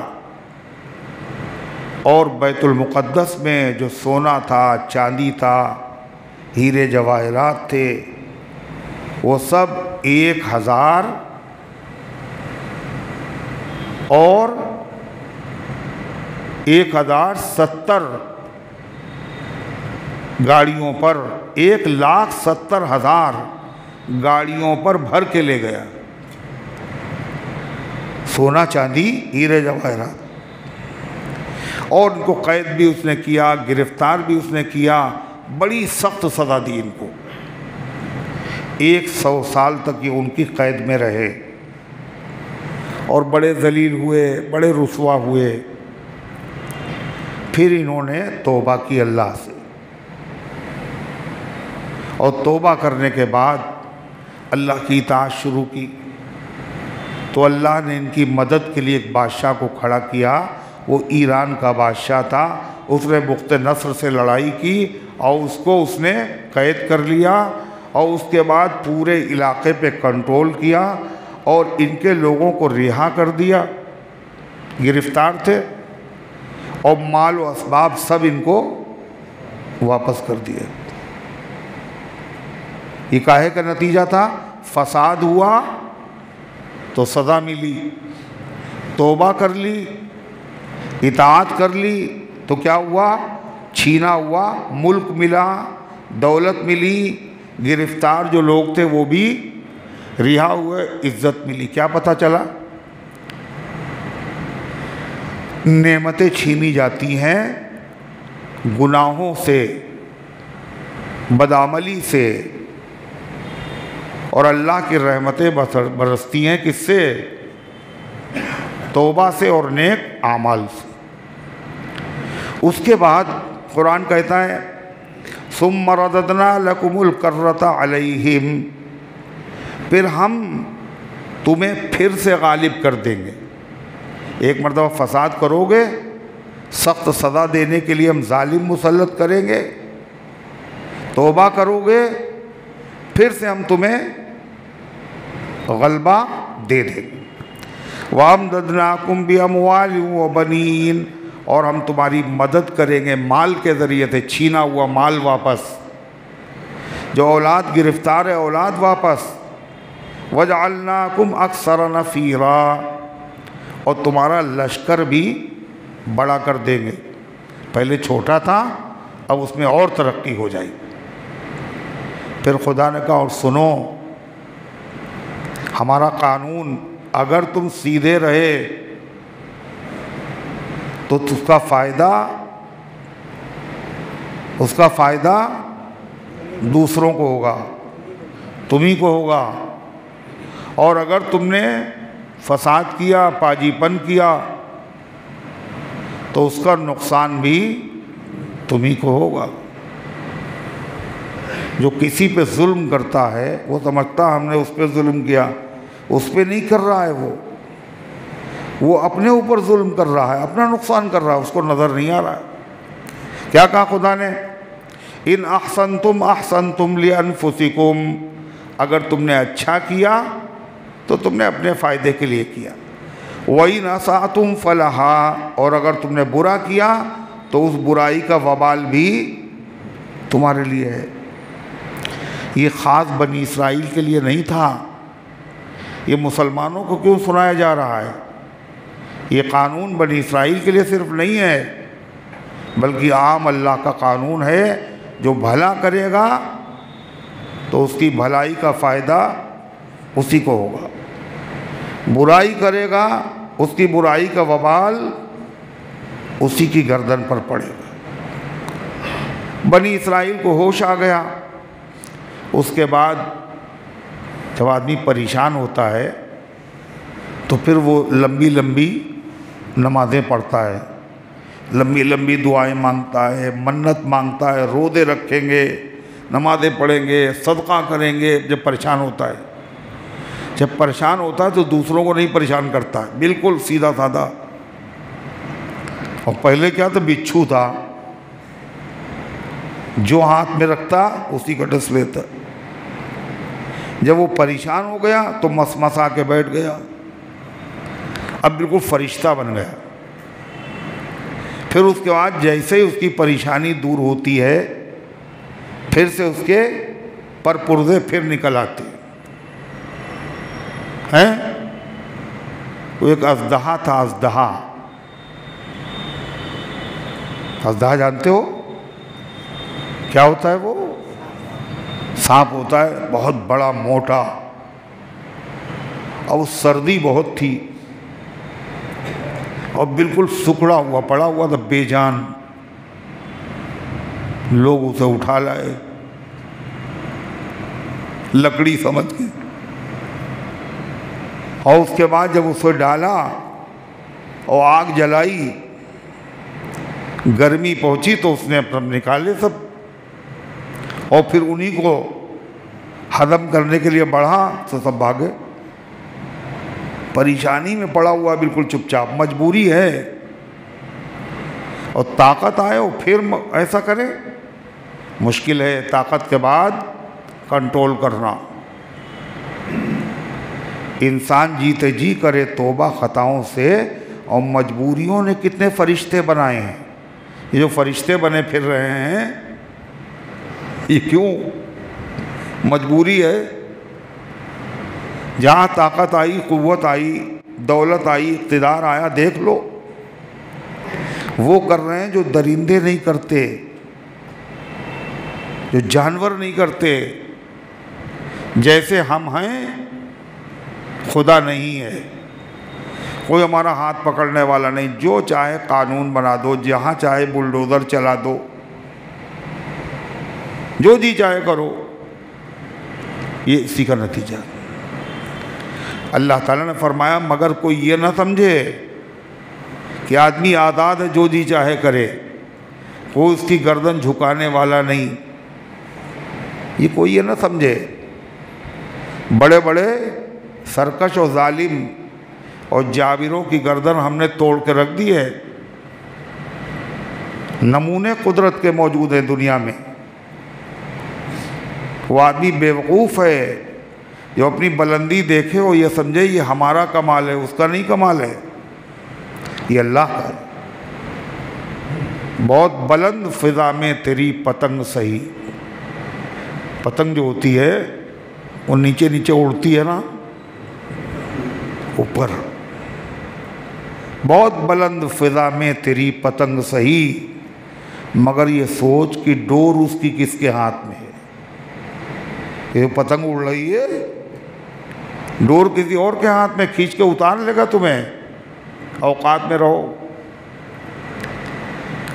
اور بیت المقدس میں جو سونا تھا، چاندی تھا، ہیرے جواہرات تھے، وہ سب 1000 اور 1070 گاڑیوں پر، 1,70,000 گاڑیوں پر بھر کے لے گیا، سونا چاندی ہیرے جواہرات، اور ان کو قید بھی اس نے کیا، گرفتار بھی اس نے کیا، بڑی سخت سزا دی ان کو۔ 100 سال تک یہ ان کی قید میں رہے، اور بڑے ذلیل ہوئے، بڑے رسوا ہوئے۔ پھر انہوں نے توبہ کی اللہ سے، اور توبہ کرنے کے بعد اللہ کی اطاعت شروع کی، تو اللہ نے ان کی مدد کے لیے ایک بادشاہ کو کھڑا کیا۔ وہ ایران کا بادشاہ تھا اس نے بخت نصر سے لڑائی کی اور اس کو اس نے قید کر لیا، اور اس کے بعد پورے علاقے پہ کنٹرول کیا اور ان کے لوگوں کو رہا کر دیا، گرفتار تھے، اور مال و اسباب سب ان کو واپس کر دیے۔ یہ کاہے کا نتیجہ تھا؟ فساد ہوا تو سزا ملی، توبہ کر لی، اطاعت کر لی تو کیا ہوا؟ چھینا ہوا، ملک ملا، دولت ملی، گرفتار جو لوگ تھے وہ بھی رہا ہوئے، عزت ملی۔ کیا پتہ چلا؟ نعمتیں چھینی جاتی ہیں گناہوں سے، بدعملی سے، اور اللہ کی رحمتیں برستی ہیں کس سے؟ توبہ سے اور نیک اعمال سے۔ اس کے بعد قرآن کہتا ہے ثم رددنا لکم الکرۃ علیہم، پھر ہم تمہیں پھر سے غالب کر دیں گے۔ ایک مرتبہ فساد کرو گے، سخت سزا دینے کے لیے ہم ظالم مسلط کریں گے، توبہ کرو گے پھر سے ہم تمہیں غلبہ دے دیں گے۔ وَأَمْدَدْنَاكُمْ بِأَمْوَالٍ وَبَنِينَ، اور ہم تمہاری مدد کریں گے مال کے ذریعے سے، چھینا ہوا مال واپس، جو اولاد گرفتار ہے اولاد واپس۔ وَجَعَلْنَاكُمْ أَكْثَرَ نَفِيرًا، اور تمہارا لشکر بھی بڑا کر دیں گے، پہلے چھوٹا تھا اب اس میں اور ترقی ہو جائے۔ پھر خدا نے کہا اور سنو، ہمارا قانون اگر تم سیدھے رہے تو اس کا فائدہ دوسروں کو ہوگا، تمہیں کو ہوگا، اور اگر تم نے فساد کیا، پاجی پن کیا، تو اس کا نقصان بھی تمہیں کو ہوگا۔ جو کسی پہ ظلم کرتا ہے وہ سمجھتا ہم نے اس پہ ظلم کیا، اس پہ نہیں کر رہا ہے، وہ اپنے اوپر ظلم کر رہا ہے، اپنا نقصان کر رہا ہے، اس کو نظر نہیں آ رہا ہے۔ کیا کہا خدا نے؟ ان احسنتم احسنتم لانفسکم، اگر تم نے اچھا کیا تو تم نے اپنے فائدے کے لیے کیا۔ وَإِنْ أَسَأْتُمْ فَلَهَا، اور اگر تم نے برا کیا تو اس برائی کا وبال بھی تمہارے لیے ہے۔ یہ خاص بنی اسرائیل کے لیے نہیں تھا، یہ مسلمانوں کو کیوں سنایا جا رہا ہے؟ یہ قانون بنی اسرائیل کے لیے صرف نہیں ہے، بلکہ عام اللہ کا قانون ہے۔ جو بھلا کرے گا تو اس کی بھلائی کا فائدہ اسی کو ہوگا، برائی کرے گا اس کی برائی کا وبال اسی کی گردن پر پڑے گا۔ بنی اسرائیل کو ہوش آ گیا۔ اس کے بعد جب آدمی پریشان ہوتا ہے تو پھر وہ لمبی لمبی نمازیں پڑھتا ہے، لمبی لمبی دعائیں مانگتا ہے، منت مانگتا ہے، روزے رکھیں گے، نمازیں پڑھیں گے، صدقہ کریں گے جب پریشان ہوتا ہے۔ جب پریشان ہوتا ہے تو دوسروں کو نہیں پریشان کرتا ہے، بالکل سیدھا سادہ۔ اور پہلے کیا تھا؟ بچھو تھا، جو ہاتھ میں رکھتا اسی کا ڈس لیتا۔ جب وہ پریشان ہو گیا تو مسمسا کے بیٹھ گیا، اب بالکل فرشتہ بن گیا۔ پھر اس کے بعد جیسے ہی اس کی پریشانی دور ہوتی ہے پھر سے اس کے پر پرزے پھر نکل آتے ہیں۔ وہ ایک اژدہا تھا، اژدہا جانتے ہو کیا ہوتا ہے؟ وہ سانپ ہوتا ہے، بہت بڑا موٹا، اور سردی بہت تھی اور بالکل سکڑا ہوا پڑا ہوا تھا، بے جان۔ لوگ اسے اٹھا لائے لکڑی سمجھ کے، اور اس کے بعد جب اسے ڈالا اور آگ جلائی، گرمی پہنچی تو اس نے اپنا نکالے سب، اور پھر انہی کو ہضم کرنے کے لیے بڑھا تو سب بھاگے۔ پریشانی میں پڑا ہوا بالکل چپ چاپ، مجبوری ہے۔ اور طاقت آئے اور پھر ایسا کرے، مشکل ہے طاقت کے بعد کنٹرول کرنا۔ انسان جیتے جی کرے توبہ خطاؤں سے، اور مجبوریوں نے کتنے فرشتے بنائے ہیں۔ یہ جو فرشتے بنے پھر رہے ہیں یہ کیوں؟ مجبوری ہے۔ جہاں طاقت آئی، قوت آئی، دولت آئی، اقتدار آیا، دیکھ لو وہ کر رہے ہیں جو درندے نہیں کرتے، جو جانور نہیں کرتے۔ جیسے ہم ہیں خدا نہیں ہے، کوئی ہمارا ہاتھ پکڑنے والا نہیں، جو چاہے قانون بنا دو، جہاں چاہے بلڈوزر چلا دو، جو جی چاہے کرو، یہ اسی کا نتیجہ۔ اللہ تعالیٰ نے فرمایا مگر کوئی یہ نہ سمجھے کہ آدمی آزاد ہے جو جی چاہے کرے، کوئی اس کی گردن جھکانے والا نہیں، یہ کوئی یہ نہ سمجھے۔ بڑے بڑے سرکش اور ظالم اور جابروں کی گردن ہم نے توڑ کے رکھ دی ہے۔ نمونے قدرت کے موجود ہیں دنیا میں۔ وہ آدمی بیوقوف ہے جو اپنی بلندی دیکھے اور یہ سمجھے یہ ہمارا کمال ہے، اس کا نہیں کمال ہے، یہ اللہ کا ہے۔ بہت بلند فضا میں تیری پتنگ سہی، پتنگ جو ہوتی ہے وہ نیچے نیچے اڑتی ہے نا اوپر، بہت بلند فضا میں تیری پتنگ سہی، مگر یہ سوچ کہ ڈور اس کی کس کے ہاتھ میں ہے۔ یہ پتنگ اڑ رہی ہے، ڈور کسی اور کے ہاتھ میں، کھینچ کے اتار لے گا تمہیں، اوقات میں رہو۔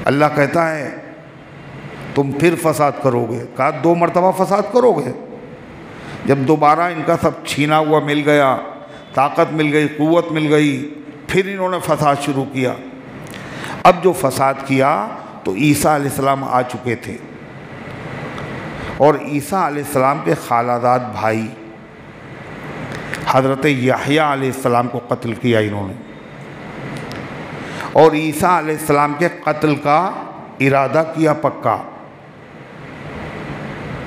اللہ کہتا ہے تم پھر فساد کرو گے، کہا 2 مرتبہ فساد کرو گے۔ جب دوبارہ ان کا سب چھینا ہوا مل گیا، طاقت مل گئی، قوت مل گئی، پھر انہوں نے فساد شروع کیا۔ اب جو فساد کیا تو عیسیٰ علیہ السلام آ چکے تھے، اور عیسیٰ علیہ السلام کے خالہ زاد بھائی حضرت یحییٰ علیہ السلام کو قتل کیا انہوں نے، اور عیسیٰ علیہ السلام کے قتل کا ارادہ کیا پکا،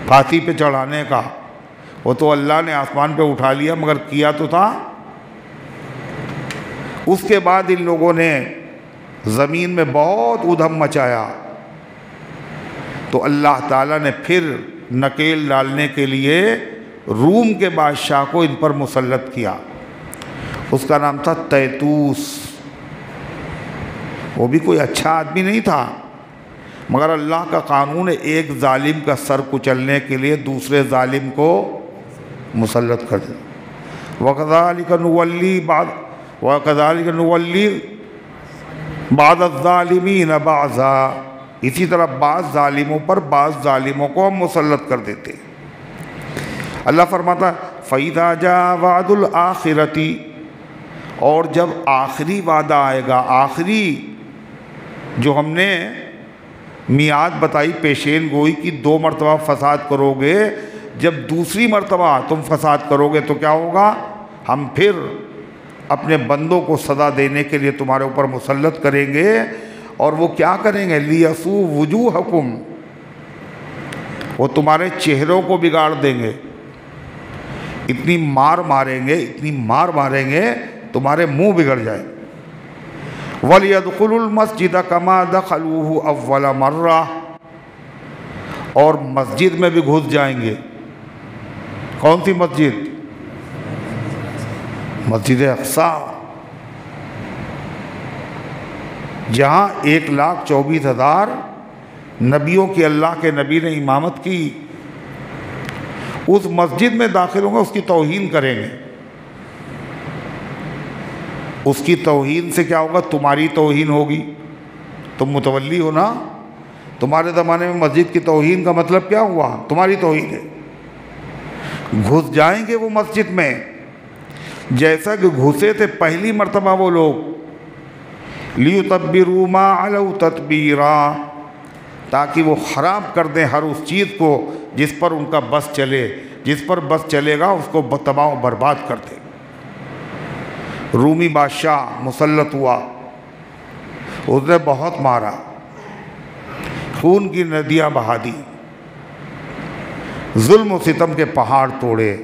پھانسی پہ چڑھانے کا۔ وہ تو اللہ نے آسمان پہ اٹھا لیا مگر کیا تو تھا۔ اس کے بعد ان لوگوں نے زمین میں بہت ادھم مچایا، تو اللہ تعالیٰ نے پھر نکیل ڈالنے کے لیے روم کے بادشاہ کو ان پر مسلط کیا۔ اس کا نام تھا تیتوس۔ وہ بھی کوئی اچھا آدمی نہیں تھا، مگر اللہ کا قانون ہے ایک ظالم کا سر کچلنے کے لیے دوسرے ظالم کو مسلط کر دیا۔ وَكَذَلِكَ نُوَلِّي بَعْضَ الظَّالِمِينَ بَعْضًا، اسی طرح بعض ظالموں پر بعض ظالموں کو ہم مسلط کر دیتے۔ اللہ فرماتا ہے فَإِذَا جَاءَ وَعْدُ الْآخِرَةِ، اور جب آخری وعدہ آئے گا، آخری جو ہم نے میعاد بتائی پیشین گوئی کی 2 مرتبہ فساد کرو گے، جب دوسری مرتبہ تم فساد کرو گے تو کیا ہوگا؟ ہم پھر اپنے بندوں کو سزا دینے کے لیے تمہارے اوپر مسلط کریں گے، اور وہ کیا کریں گے؟ لِيَسُوءُ وُجُوهَكُمْ، وہ تمہارے چہروں کو بگاڑ دیں گے، اتنی مار ماریں گے، اتنی مار ماریں گے تمہارے منہ بگڑ جائیں۔ وَلْيَدْخُلُوا الْمَسْجِدَ كَمَا دَخَلُوهُ أَوَّلَ مَرَّةٍ، اور مسجد میں بھی گھس جائیں گے۔ کون سی مسجد؟ مسجد اقصیٰ، جہاں 1,24,000 نبیوں کی اللہ کے نبی نے امامت کی، اس مسجد میں داخل ہوں گے، اس کی توہین کریں گے۔ اس کی توہین سے کیا ہوگا؟ تمہاری توہین ہوگی، تم متولی ہو نا۔ تمہارے زمانے میں مسجد کی توہین کا مطلب کیا ہوا؟ تمہاری توہین ہے۔ گھس جائیں گے وہ مسجد میں، جیسا کہ گھسے تھے پہلی مرتبہ وہ لوگ، لِيُتَبِّرُوا مَا عَلَوْا تَتْبِيرًا، تاکہ وہ خراب کر دیں ہر اس چیز کو جس پر ان کا بس چلے، جس پر بس چلے گا اس کو تباہ و برباد کر دیں۔ رومی بادشاہ مسلط ہوا، اس نے بہت مارا، خون کی ندیاں بہا دی، ظلم و ستم کے پہاڑ توڑے،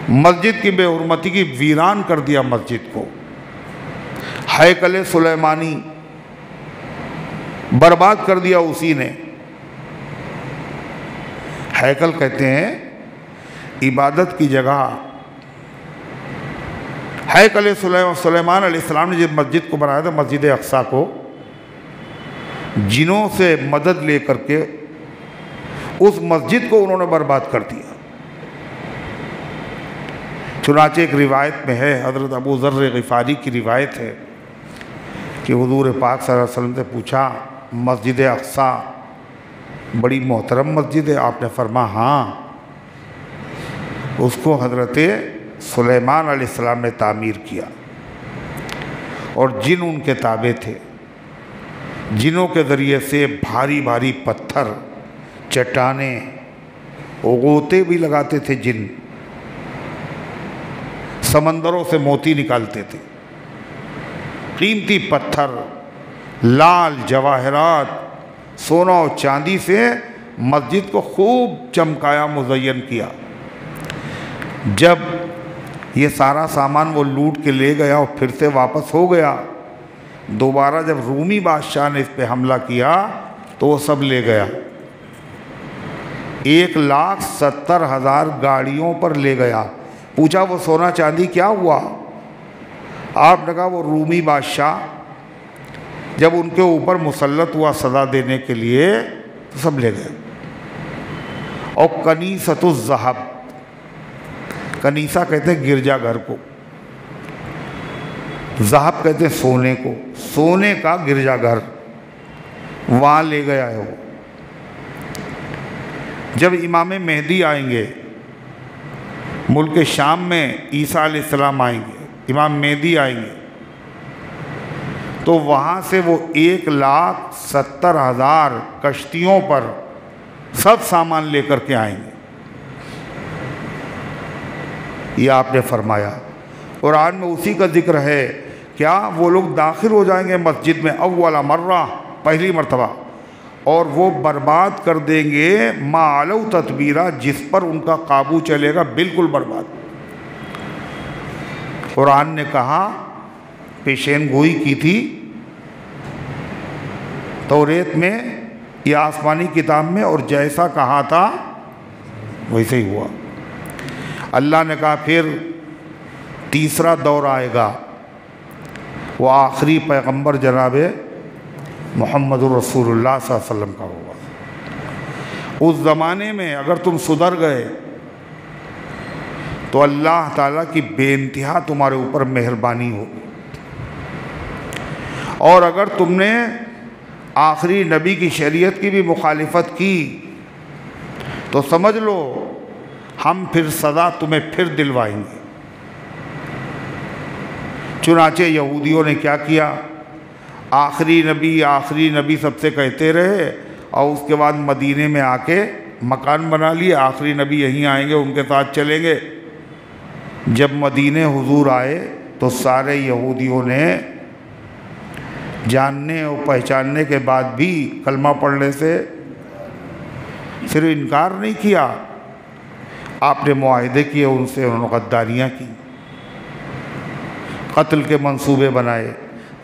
مسجد کی بے حرمتی کی ویران کر دیا مسجد کو، ہیکل سلیمانی برباد کر دیا اسی نے۔ ہیکل کہتے ہیں عبادت کی جگہ۔ ہیکل سلیمان علیہ السلام نے جب مسجد کو بنایا تھا، مسجد اقصیٰ کو، جنوں سے مدد لے کر کے اس مسجد کو انہوں نے برباد کر دیا۔ چنانچہ ایک روایت میں ہے، حضرت ابو ذر غفاری کی روایت ہے کہ حضور پاک صلی اللہ علیہ وسلم سے پوچھا مسجد اقصیٰ بڑی محترم مسجد ہے؟ آپ نے فرمایا ہاں، اس کو حضرت سلیمان علیہ السلام نے تعمیر کیا، اور جن ان کے تابع تھے، جنوں کے ذریعے سے بھاری بھاری پتھر، چٹانیں، غوطے بھی لگاتے تھے جن، سمندروں سے موتی نکالتے تھے، قیمتی پتھر، لال جواہرات، سونا اور چاندی سے مسجد کو خوب چمکایا، مزین کیا۔ جب یہ سارا سامان وہ لوٹ کے لے گیا اور پھر سے واپس ہو گیا، دوبارہ جب رومی بادشاہ نے اس پہ حملہ کیا تو وہ سب لے گیا، 1,70,000 گاڑیوں پر لے گیا۔ پوچھا وہ سونا چاندی کیا ہوا؟ آپ نے کہا وہ رومی بادشاہ جب ان کے اوپر مسلط ہوا سزا دینے کے لیے تو سب لے گئے۔ اور کنیسۃ الذہب، کنیسہ کہتے ہیں گرجا گھر کو، ذہب کہتے ہیں سونے کو، سونے کا گرجا گھر، وہاں لے گیا ہے وہ۔ جب امام مہدی آئیں گے ملک شام میں، عیسیٰ علیہ السلام آئیں گے، امام مہدی آئیں گے، تو وہاں سے وہ 1,70,000 کشتیوں پر سب سامان لے کر کے آئیں گے، یہ آپ نے فرمایا۔ قرآن میں اسی کا ذکر ہے، کیا وہ لوگ داخل ہو جائیں گے مسجد میں اول مرہ، پہلی مرتبہ، اور وہ برباد کر دیں گے ما علو تتبیرہ، جس پر ان کا قابو چلے گا، بالکل برباد۔ قرآن نے کہا، پیشین گوئی کی تھی توریت میں یا آسمانی کتاب میں، اور جیسا کہا تھا ویسے ہی ہوا۔ اللہ نے کہا پھر تیسرا دور آئے گا، وہ آخری پیغمبر جناب محمد رسول اللہ صلی اللہ علیہ وسلم کا ہوگا۔ اس زمانے میں اگر تم سدھر گئے تو اللہ تعالیٰ کی بے انتہا تمہارے اوپر مہربانی ہوگی، اور اگر تم نے آخری نبی کی شریعت کی بھی مخالفت کی تو سمجھ لو ہم پھر سزا تمہیں پھر دلوائیں گے۔ چنانچہ یہودیوں نے کیا کیا، آخری نبی سب سے کہتے رہے، اور اس کے بعد مدینے میں آ کے مکان بنا لیے، آخری نبی یہیں آئیں گے، ان کے ساتھ چلیں گے۔ جب مدینے حضور آئے تو سارے یہودیوں نے جاننے اور پہچاننے کے بعد بھی کلمہ پڑھنے سے صرف انکار نہیں کیا، آپ نے معاہدے کیے ان سے، انہوں نے غداریاں کی، قتل کے منصوبے بنائے،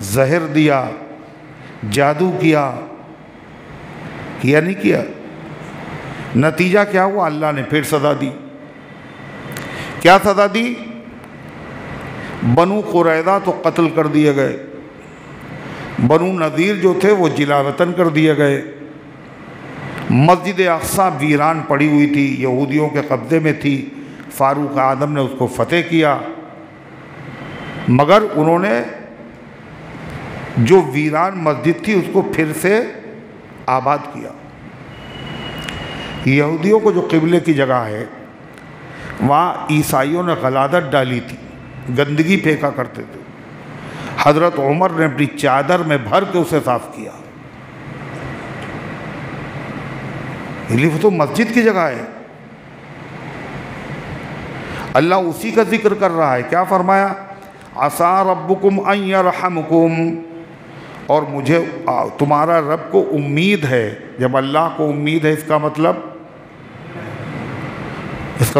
زہر دیا، جادو کیا نہیں کیا؟ نتیجہ کیا ہوا؟ اللہ نے پھر سزا دی۔ کیا سزا دی؟ بنو قریظہ تو قتل کر دیے گئے، بنو نذیر جو تھے وہ جلا وطن کر دیے گئے، مسجد اقصیٰ ویران پڑی ہوئی تھی، یہودیوں کے قبضے میں تھی، فاروق اعظم نے اس کو فتح کیا، مگر انہوں نے جو ویران مسجد تھی اس کو پھر سے آباد کیا۔ یہودیوں کو جو قبلے کی جگہ ہے وہاں عیسائیوں نے غلادت ڈالی تھی، گندگی پھینکا کرتے تھے، حضرت عمر نے اپنی چادر میں بھر کے اسے صاف کیا۔ وہ تو مسجد کی جگہ ہے، اللہ اسی کا ذکر کر رہا ہے۔ کیا فرمایا؟ عسیٰ ربکم ان یرحمکم، اور مجھے تمہارا رب کو امید ہے. جب اللہ کو امید ہے اس کا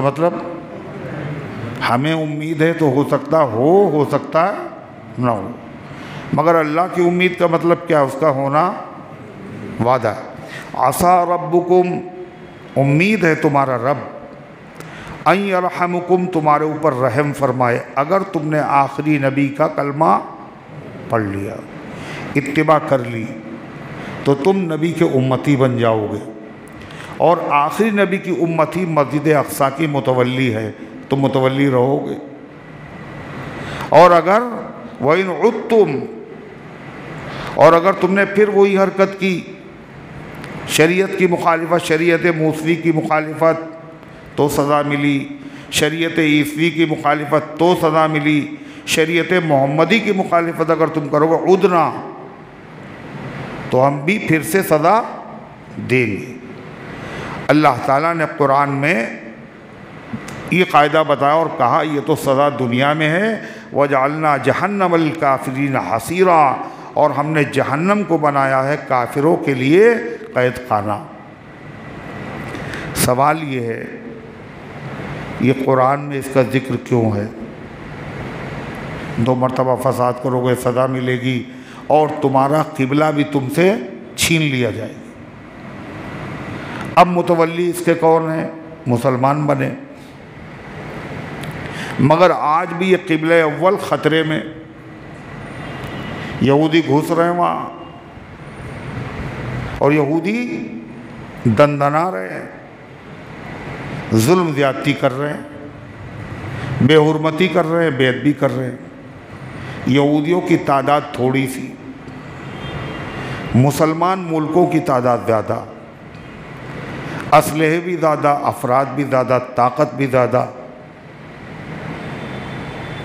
مطلب ہمیں امید ہے تو ہو سکتا نہ ہو، مگر اللہ کی امید کا مطلب کیا؟ اس کا ہونا وعدہ. عسیٰ ربکم، امید ہے تمہارا رب، ان یرحمکم، تمہارے اوپر رحم فرمائے اگر تم نے آخری نبی کا کلمہ پڑھ لیا، اتباع کر لی تو تم نبی کے امتی بن جاؤ گے. اور آخری نبی کی امتی مسجد اقصیٰ کی متولی ہے، تم متولی رہو گے. اور اگر وَإِنْ عُدْتُمْ، اور اگر تم نے پھر وہی حرکت کی، شریعت کی مخالفت، شریعت موسوی کی مخالفت تو سزا ملی، شریعت عیسوی کی مخالفت تو سزا ملی، شریعت محمدی کی مخالفت اگر تم کرو گے عدنا، تو ہم بھی پھر سے سزا دیں گے. اللہ تعالیٰ نے قرآن میں یہ قاعدہ بتایا اور کہا یہ تو سزا دنیا میں ہے. وَجَعَلْنَا جَهَنَّمَ الْكَافِرِينَ حَصِيرًا، اور ہم نے جہنم کو بنایا ہے کافروں کے لیے قید خانہ. سوال یہ ہے یہ قرآن میں اس کا ذکر کیوں ہے؟ 2 مرتبہ فساد کرو گے سزا ملے گی، اور تمہارا قبلہ بھی تم سے چھین لیا جائے گا. اب متولی اس کے کون ہیں؟ مسلمان بنے. مگر آج بھی یہ قبلہ اول خطرے میں، یہودی گھس رہے ہیں وہاں، اور یہودی دندنا رہے ہیں، ظلم زیادتی کر رہے ہیں، بے حرمتی کر رہے ہیں، بے ادبی کر رہے ہیں. یہودیوں کی تعداد تھوڑی سی، مسلمان ملکوں کی تعداد زیادہ، اسلحے بھی زیادہ، افراد بھی زیادہ، طاقت بھی زیادہ،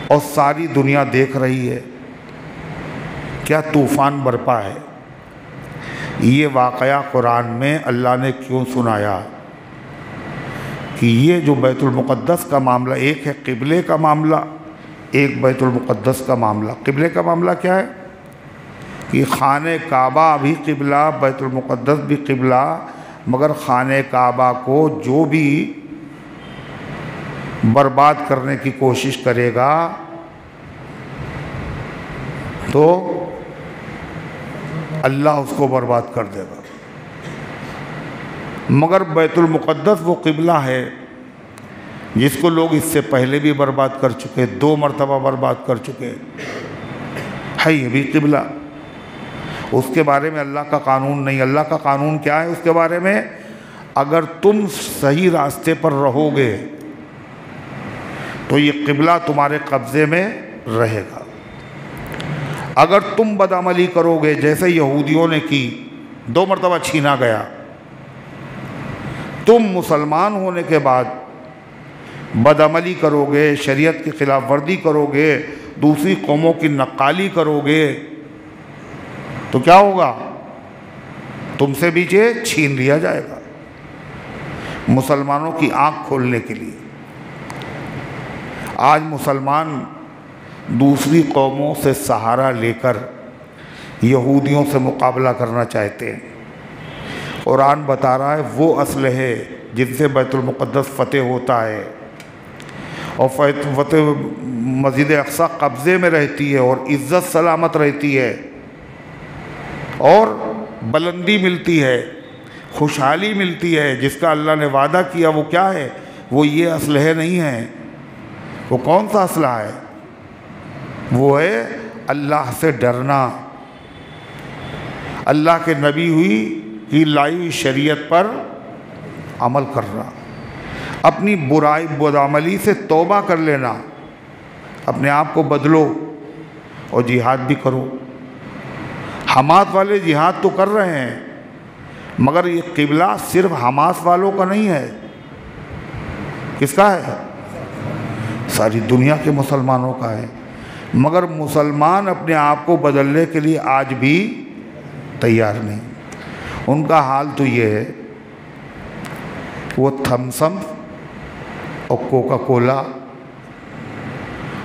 اور ساری دنیا دیکھ رہی ہے کیا طوفان برپا ہے. یہ واقعہ قرآن میں اللہ نے کیوں سنایا کہ یہ جو بیت المقدس کا معاملہ، ایک ہے قبلے کا معاملہ، ایک بیت المقدس کا معاملہ. قبلے کا معاملہ کیا ہے کہ خانہ کعبہ بھی قبلہ، بیت المقدس بھی قبلہ، مگر خانہ کعبہ کو جو بھی برباد کرنے کی کوشش کرے گا تو اللہ اس کو برباد کر دے گا. مگر بیت المقدس وہ قبلہ ہے جس کو لوگ اس سے پہلے بھی برباد کر چکے، 2 مرتبہ برباد کر چکے، ہے یہ بھی قبلہ. اس کے بارے میں اللہ کا قانون نہیں. اللہ کا قانون کیا ہے اس کے بارے میں؟ اگر تم صحیح راستے پر رہو گے تو یہ قبلہ تمہارے قبضے میں رہے گا. اگر تم بدعملی کرو گے جیسے یہودیوں نے کی، 2 مرتبہ چھینا گیا، تم مسلمان ہونے کے بعد بدعملی کرو گے، شریعت کی خلاف ورزی کرو گے، دوسری قوموں کی نقالی کرو گے، تو کیا ہوگا؟ تم سے بھی یہ چھین لیا جائے گا. مسلمانوں کی آنکھ کھولنے کے لیے آج مسلمان دوسری قوموں سے سہارا لے کر یہودیوں سے مقابلہ کرنا چاہتے ہیں. قرآن بتا رہا ہے وہ اسلحے جن سے بیت المقدس فتح ہوتا ہے اور فتح مسجد اقصیٰ قبضے میں رہتی ہے اور عزت سلامت رہتی ہے اور بلندی ملتی ہے، خوشحالی ملتی ہے، جس کا اللہ نے وعدہ کیا وہ کیا ہے؟ وہ یہ اسلحے نہیں ہیں. وہ کون سا اسلحہ ہے؟ وہ ہے اللہ سے ڈرنا، اللہ کے نبی کی لائی ہوئی شریعت پر عمل کرنا، اپنی برائی بدعملی سے توبہ کر لینا، اپنے آپ کو بدلو اور جہاد بھی کرو. حماس والے جہاد تو کر رہے ہیں مگر یہ قبلہ صرف حماس والوں کا نہیں ہے. کس کا ہے؟ ساری دنیا کے مسلمانوں کا ہے. مگر مسلمان اپنے آپ کو بدلنے کے لیے آج بھی تیار نہیں. ان کا حال تو یہ ہے وہ تھمسم اور کوکا کولا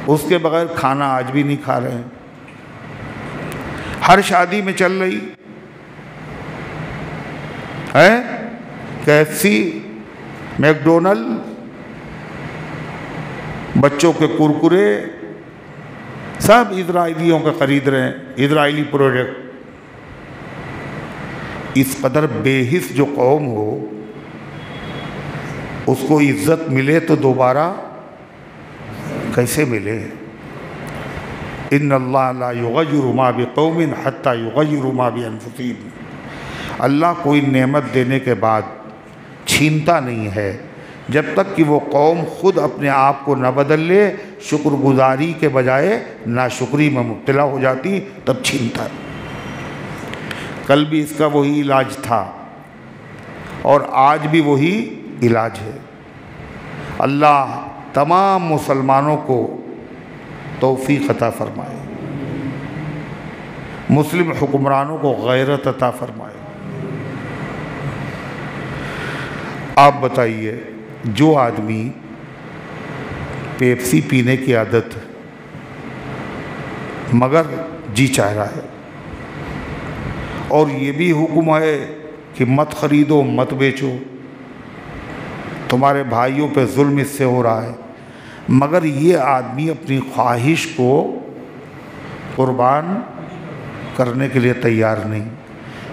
اس کے بغیر کھانا آج بھی نہیں کھا رہے ہیں. ہر شادی میں چل رہی ہے، KFC، میکڈونلڈ، بچوں کے کرکرے، سب اسرائیلیوں کے خرید رہے ہیں، اسرائیلی پروڈکٹ۔ اس قدر بے حس جو قوم ہو، اس کو عزت ملے تو دوبارہ کیسے ملے؟ ان اللہ لا یغیر ما بقوم حتی یغیروا ما بانفسہم۔ اللہ کوئی نعمت دینے کے بعد چھینتا نہیں ہے جب تک کہ وہ قوم خود اپنے آپ کو نہ بدل لے، شکر گزاری کے بجائے ناشکری میں مبتلا ہو جاتی، تب چھینتا ہے۔ کل بھی اس کا وہی علاج تھا اور آج بھی وہی علاج ہے۔ اللہ تمام مسلمانوں کو توفیق عطا فرمائے، مسلم حکمرانوں کو غیرت عطا فرمائے۔ آپ بتائیے، جو آدمی پیپسی پینے کی عادت مگر جی چاہ رہا ہے، اور یہ بھی حکم ہے کہ مت خریدو مت بیچو، تمہارے بھائیوں پہ ظلم اس سے ہو رہا ہے، مگر یہ آدمی اپنی خواہش کو قربان کرنے کے لیے تیار نہیں،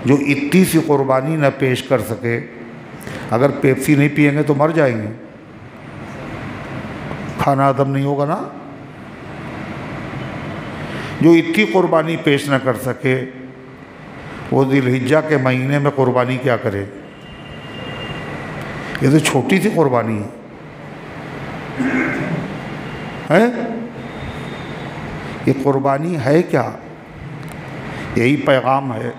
جو اتنی سی قربانی نہ پیش کر سکے۔ اگر پیپسی نہیں پئیں گے تو مر جائیں گے، کھانا ہضم نہیں ہوگا نا۔ جو اتنی قربانی پیش نہ کر سکے، وہ ذی الحجہ کے مہینے میں قربانی کیا کرے؟ یہ تو چھوٹی سی قربانی ہے۔ یہ قربانی ہے کیا؟ یہی پیغام ہے،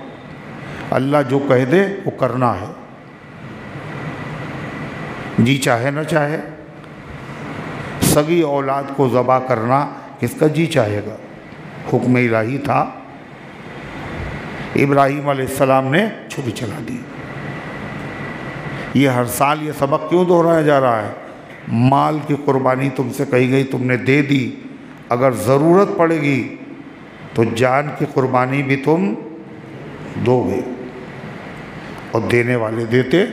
اللہ جو کہہ دے وہ کرنا ہے، جی چاہے نہ چاہے۔ سگی اولاد کو ذبح کرنا کس کا جی چاہے گا؟ حکم الہی تھا، ابراہیم علیہ السلام نے چھری چلا دی۔ یہ ہر سال یہ سبق کیوں دہرایا جا رہا ہے؟ مال کی قربانی تم سے کہی گئی، تم نے دے دی، اگر ضرورت پڑے گی تو جان کی قربانی بھی تم دو گے، اور دینے والے دیتے۔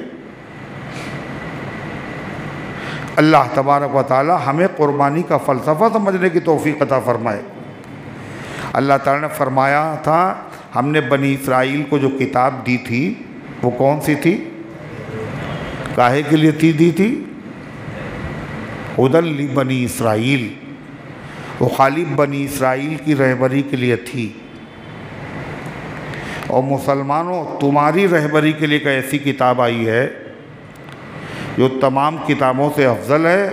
اللہ تبارک و تعالی ہمیں قربانی کا فلسفہ سمجھنے کی توفیق عطا فرمائے۔ اللہ تعالی نے فرمایا تھا، ہم نے بنی اسرائیل کو جو کتاب دی تھی وہ کون سی تھی؟ کاہے کے لیے دی تھی؟ ہدی لبنی اسرائیل، وہ خالی بنی اسرائیل کی رہبری کے لیے تھی۔ اور مسلمانوں، تمہاری رہبری کے لیے ایک ایسی کتاب آئی ہے جو تمام کتابوں سے افضل ہے،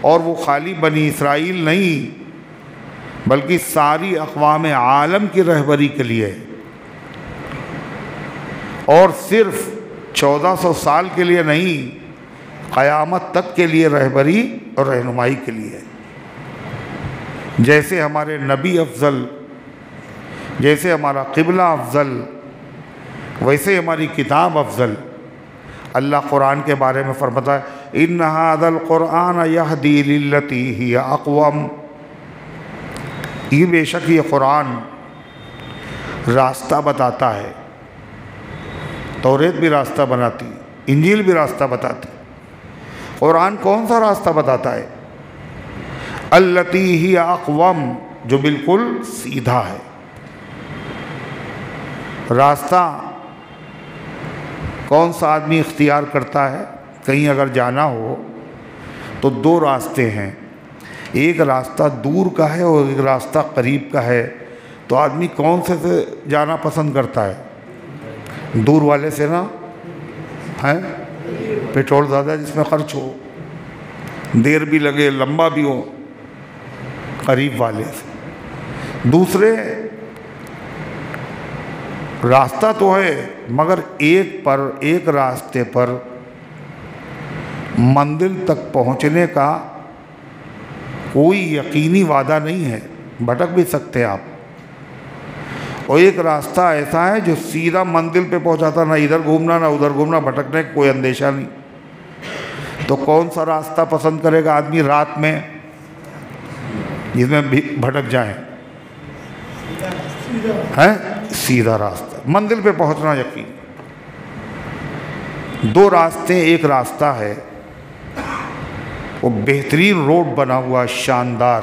اور وہ خالی بنی اسرائیل نہیں بلکہ ساری اقوام عالم کی رہبری کے لیے، اور صرف 1400 سال کے لیے نہیں، قیامت تک کے لیے رہبری اور رہنمائی کے لیے۔ جیسے ہمارے نبی افضل، جیسے ہمارا قبلہ افضل، ویسے ہماری کتاب افضل۔ اللہ قرآن کے بارے میں فرماتا ہے، إِنَّ هَذَا الْقُرْآنَ يَهْدِي لِلَّتِي هِيَ أَقْوَمُ، یہ بے شک یہ قرآن راستہ بتاتا ہے۔ توریت بھی راستہ بناتی، انجیل بھی راستہ بتاتی، قرآن کون سا راستہ بتاتا ہے؟ الَّتِي هِيَ أَقْوَمُ، جو بالکل سیدھا ہے۔ راستہ کون سا آدمی اختیار کرتا ہے؟ کہیں اگر جانا ہو تو دو راستے ہیں، ایک راستہ دور کا ہے اور ایک راستہ قریب کا ہے، تو آدمی کون سے جانا پسند کرتا ہے؟ دور والے سے نا، ہے پیٹرول زیادہ جس میں خرچ ہو، دیر بھی لگے، لمبا بھی ہو، قریب والے سے۔ دوسرے راستہ تو ہے مگر ایک راستے پر منزل تک پہنچنے کا کوئی یقینی وعدہ نہیں ہے، بھٹک بھی سکتے ہیں آپ۔ اور ایک راستہ ایسا ہے جو سیدھا منزل پہ پہنچاتا، نہ ادھر گھومنا نہ ادھر گھومنا، بھٹکنے کا کوئی اندیشہ نہیں۔ تو کون سا راستہ پسند کرے گا آدمی رات میں جس میں بھٹک جائیں؟ ہے سیدھا راستہ، منزل پہ پہنچنا یقین۔ دو راستے، ایک راستہ ہے وہ بہترین روڈ بنا ہوا شاندار،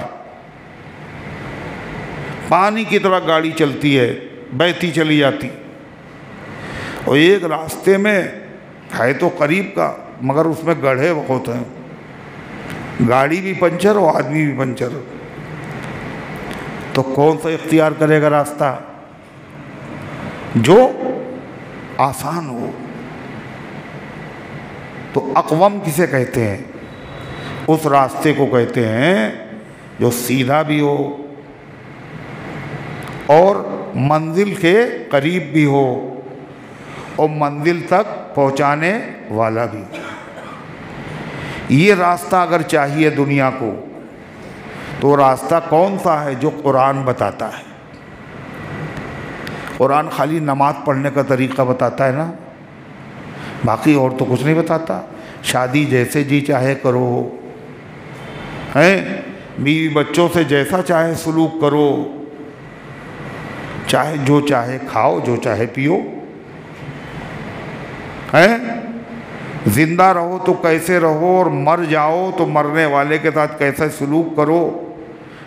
پانی کی طرح گاڑی چلتی ہے، بہتی چلی جاتی، اور ایک راستے میں ہے تو قریب کا مگر اس میں گڑھے بہت ہیں، گاڑی بھی پنچر اور آدمی بھی پنچر۔ تو کون سا اختیار کرے گا راستہ؟ جو آسان ہو۔ تو اقوم کسے کہتے ہیں؟ اس راستے کو کہتے ہیں جو سیدھا بھی ہو اور منزل کے قریب بھی ہو اور منزل تک پہنچانے والا بھی۔ یہ راستہ اگر چاہیے دنیا کو تو راستہ کون سا ہے؟ جو قرآن بتاتا ہے۔ قرآن خالی نماز پڑھنے کا طریقہ بتاتا ہے نا، باقی اور تو کچھ نہیں بتاتا۔ شادی جیسے جی چاہے کرو، ہیں بیوی بچوں سے جیسا چاہے سلوک کرو، چاہے جو چاہے کھاؤ، جو چاہے پیو، ہیں زندہ رہو تو کیسے رہو اور مر جاؤ تو مرنے والے کے ساتھ کیسے سلوک کرو،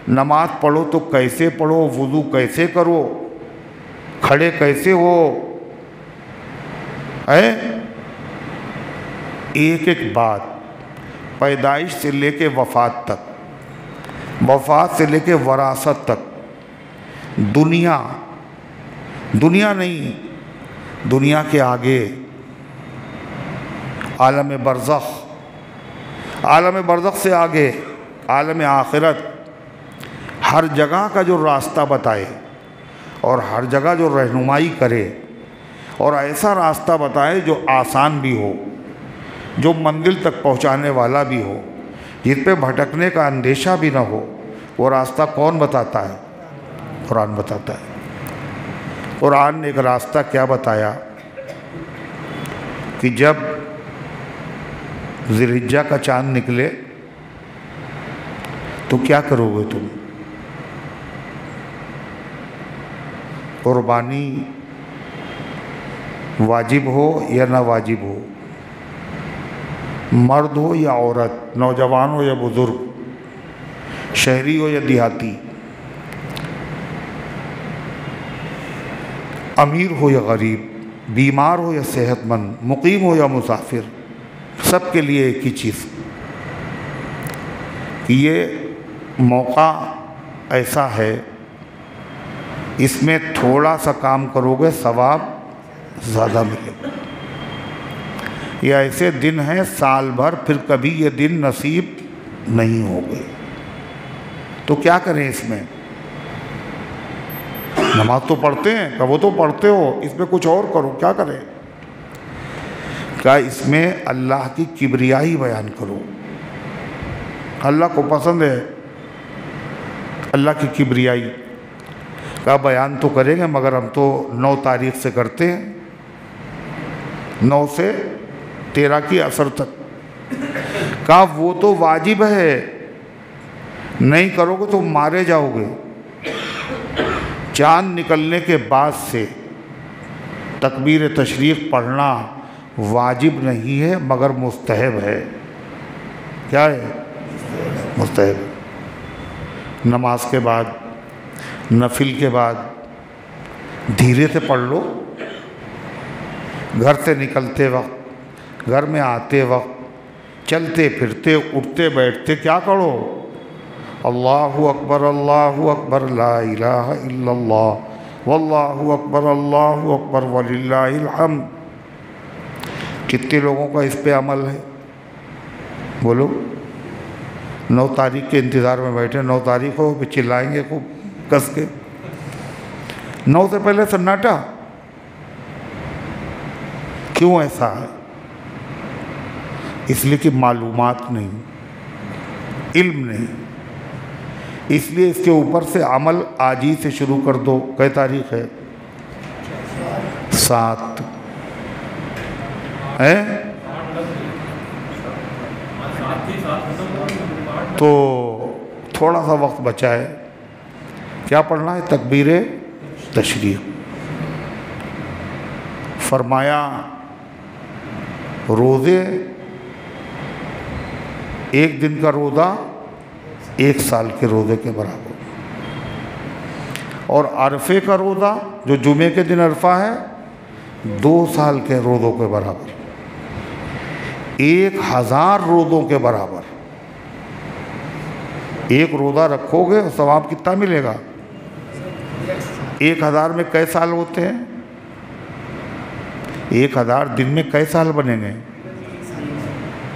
نماز پڑھو تو کیسے پڑھو، وضو کیسے کرو، کھڑے کیسے ہو، ایک ایک بات پیدائش سے لے کے وفات تک، وفات سے لے کے وراثت تک، دنیا نہیں، دنیا کے آگے عالم برزخ، عالم برزخ سے آگے عالم آخرت، ہر جگہ کا جو راستہ بتائے اور ہر جگہ جو رہنمائی کرے، اور ایسا راستہ بتائے جو آسان بھی ہو، جو منزل تک پہنچانے والا بھی ہو، جس پہ بھٹکنے کا اندیشہ بھی نہ ہو۔ وہ راستہ کون بتاتا ہے؟ قرآن بتاتا ہے۔ قرآن نے ایک راستہ کیا بتایا کہ جب ذی الحجہ کا چاند نکلے تو کیا کرو گے تم؟ قربانی واجب ہو یا نہ واجب ہو، مرد ہو یا عورت، نوجوان ہو یا بزرگ، شہری ہو یا دیہاتی، امیر ہو یا غریب، بیمار ہو یا صحت مند، مقیم ہو یا مسافر، سب کے لیے ایک ہی چیز، یہ موقع ایسا ہے اس میں تھوڑا سا کام کرو گے ثواب زیادہ ملے گا۔ یہ ایسے دن ہیں سال بھر پھر کبھی یہ دن نصیب نہیں ہو گئے، تو کیا کریں اس میں؟ نماز تو پڑھتے ہیں، کہ وہ تو پڑھتے ہو، اس میں کچھ اور کرو، کیا کریں؟ کہا اس میں اللہ کی کبریائی بیان کرو۔ اللہ کو پسند ہے اللہ کی کبریائی کا بیان تو کریں گے، مگر ہم تو 9 تاریخ سے کرتے ہیں، 9 سے 13 کی عصر تک۔ کہا وہ تو واجب ہے، نہیں کرو گے تو مارے جاؤ گے۔ چاند نکلنے کے بعد سے تکبیر تشریق پڑھنا واجب نہیں ہے مگر مستحب ہے۔ کیا ہے؟ مستحب۔ نماز کے بعد، نفل کے بعد دھیرے سے پڑھ لو، گھر سے نکلتے وقت، گھر میں آتے وقت، چلتے پھرتے اٹھتے بیٹھتے کیا کرو؟ اللہ اکبر لا الہ الا اللہ واللہ اکبر وللہ الحمد۔ کتنے لوگوں کا اس پہ عمل ہے؟ بولو۔ 9 تاریخ کے انتظار میں بیٹھے، 9 تاریخ ہو پھر چلائیں گے خوب کس کے۔ 9 سے پہلے سناٹا، کیوں ایسا ہے؟ اس لیے کہ معلومات نہیں، علم نہیں، اس لیے اس کے اوپر سے عمل آج ہی سے شروع کر دو۔ کئی تاریخ ہے؟ 7 ہے، تو تھوڑا سا وقت بچا ہے۔ کیا پڑھنا ہے؟ تکبیر تشریق فرمایا روزے ایک دن کا روزہ 1 سال کے روزے کے برابر، اور عرفے کا روزہ جو جمعے کے دن عرفہ ہے 2 سال کے روزوں کے برابر، 1000 روزوں کے برابر۔ ایک روزہ رکھو گے ثواب کتنا ملے گا؟ 1000 میں کئے سال ہوتے ہیں؟ 1000 دن میں کئے سال بنیں گے؟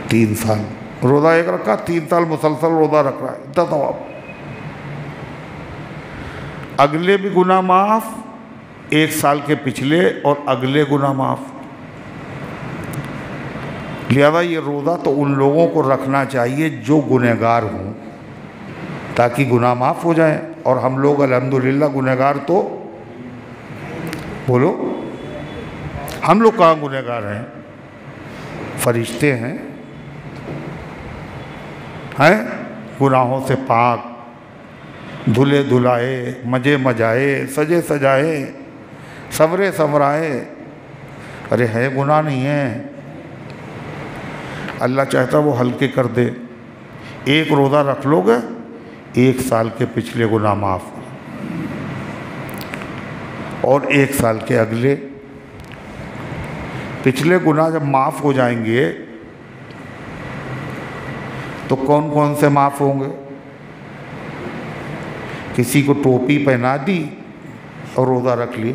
3 سال۔ روزہ ایک رکھا، 3 سال مسلسل روزہ رکھ رہا ہے، اتنا ثواب۔ اگلے بھی گناہ معاف، 1 سال کے پچھلے اور اگلے گناہ معاف۔ لہذا یہ روزہ تو ان لوگوں کو رکھنا چاہیے جو گنہگار ہوں، تاکہ گناہ معاف ہو جائیں۔ اور ہم لوگ الحمدللہ گنہگار تو بولو، ہم لوگ کہاں گنہگار ہیں؟ فرشتے ہیں گناہوں سے پاک، دھلے دھلائے، مجے مجائے، سجے سجائے، سورے سورائے۔ ارے ہے گناہ نہیں ہے، اللہ چاہتا وہ ہلکے کر دے۔ ایک روزہ رکھ لو گے 1 سال کے پچھلے گناہ معاف، اور 1 سال کے اگلے۔ پچھلے گناہ جب معاف ہو جائیں گے تو کون کون سے معاف ہوں گے؟ کسی کو ٹوپی پہنا دی اور روزہ رکھ لیا،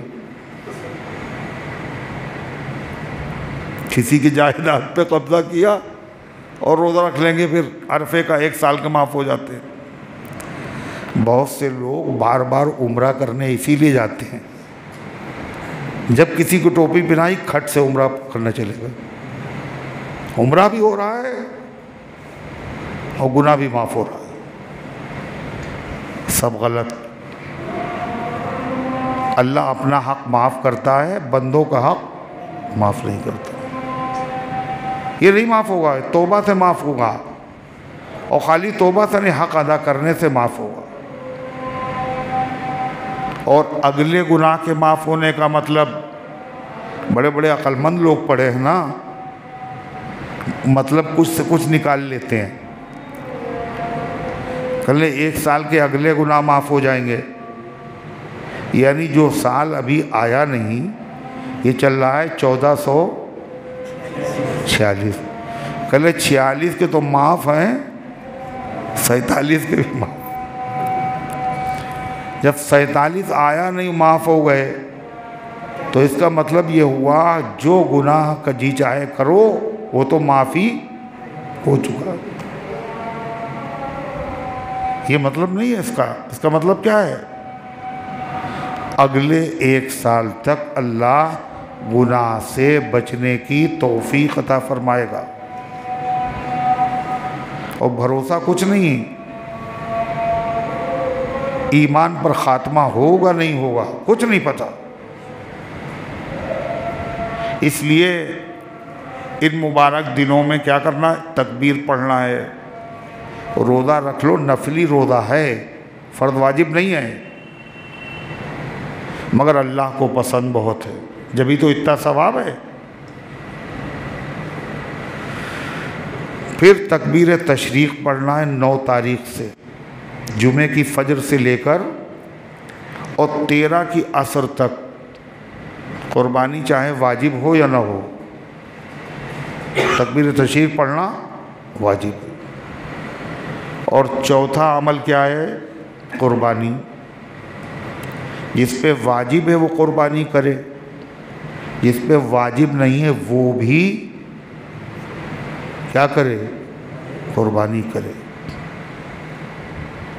کسی کی جائیداد پہ قبضہ کیا اور روزہ رکھ لیں گے، پھر عرفے کا 1 سال کے معاف ہو جاتے ہیں۔ بہت سے لوگ بار بار عمرہ کرنے اسی لیے جاتے ہیں، جب کسی کو ٹوپی پہنائی کھٹ سے عمرہ کرنے چلے گئے، عمرہ بھی ہو رہا ہے اور گناہ بھی معاف ہو رہا ہے۔ سب غلط۔ اللہ اپنا حق معاف کرتا ہے، بندوں کا حق معاف نہیں کرتا۔ یہ نہیں معاف ہوگا، توبہ سے معاف ہوگا، اور خالی توبہ سے نہیں، حق ادا کرنے سے معاف ہوگا۔ اور اگلے گناہ کے معاف ہونے کا مطلب، بڑے بڑے عقل مند لوگ پڑھے ہیں نا، مطلب کچھ سے کچھ نکال لیتے ہیں۔ کل 1 سال کے اگلے گناہ معاف ہو جائیں گے، یعنی جو سال ابھی آیا نہیں، یہ چل رہا ہے 1446، کل 46 کے تو معاف ہیں، 47 کے بھی معاف۔ جب 47 آیا نہیں معاف ہو گئے تو اس کا مطلب یہ ہوا جو گناہ کا جی چاہے کرو وہ تو معافی ہو چکا۔ یہ مطلب نہیں ہے اس کا مطلب کیا ہے؟ اگلے 1 سال تک اللہ گناہ سے بچنے کی توفیق عطا فرمائے گا، اور بھروسہ کچھ نہیں، ایمان پر خاتمہ ہوگا نہیں ہوگا کچھ نہیں پتا۔ اس لیے ان مبارک دنوں میں کیا کرنا ہے؟ تکبیر پڑھنا ہے، روزہ رکھ لو، نفلی روزہ ہے، فرض واجب نہیں ہے، مگر اللہ کو پسند بہت ہے، جبھی تو اتنا ثواب ہے۔ پھر تکبیر تشریق پڑھنا ہے 9 تاریخ سے، جمعے کی فجر سے لے کر اور 13 کی عصر تک، قربانی چاہے واجب ہو یا نہ ہو، تکبیر تشریق پڑھنا واجب ہے۔ اور چوتھا عمل کیا ہے؟ قربانی۔ جس پہ واجب ہے وہ قربانی کرے، جس پہ واجب نہیں ہے وہ بھی کیا کرے؟ قربانی کرے۔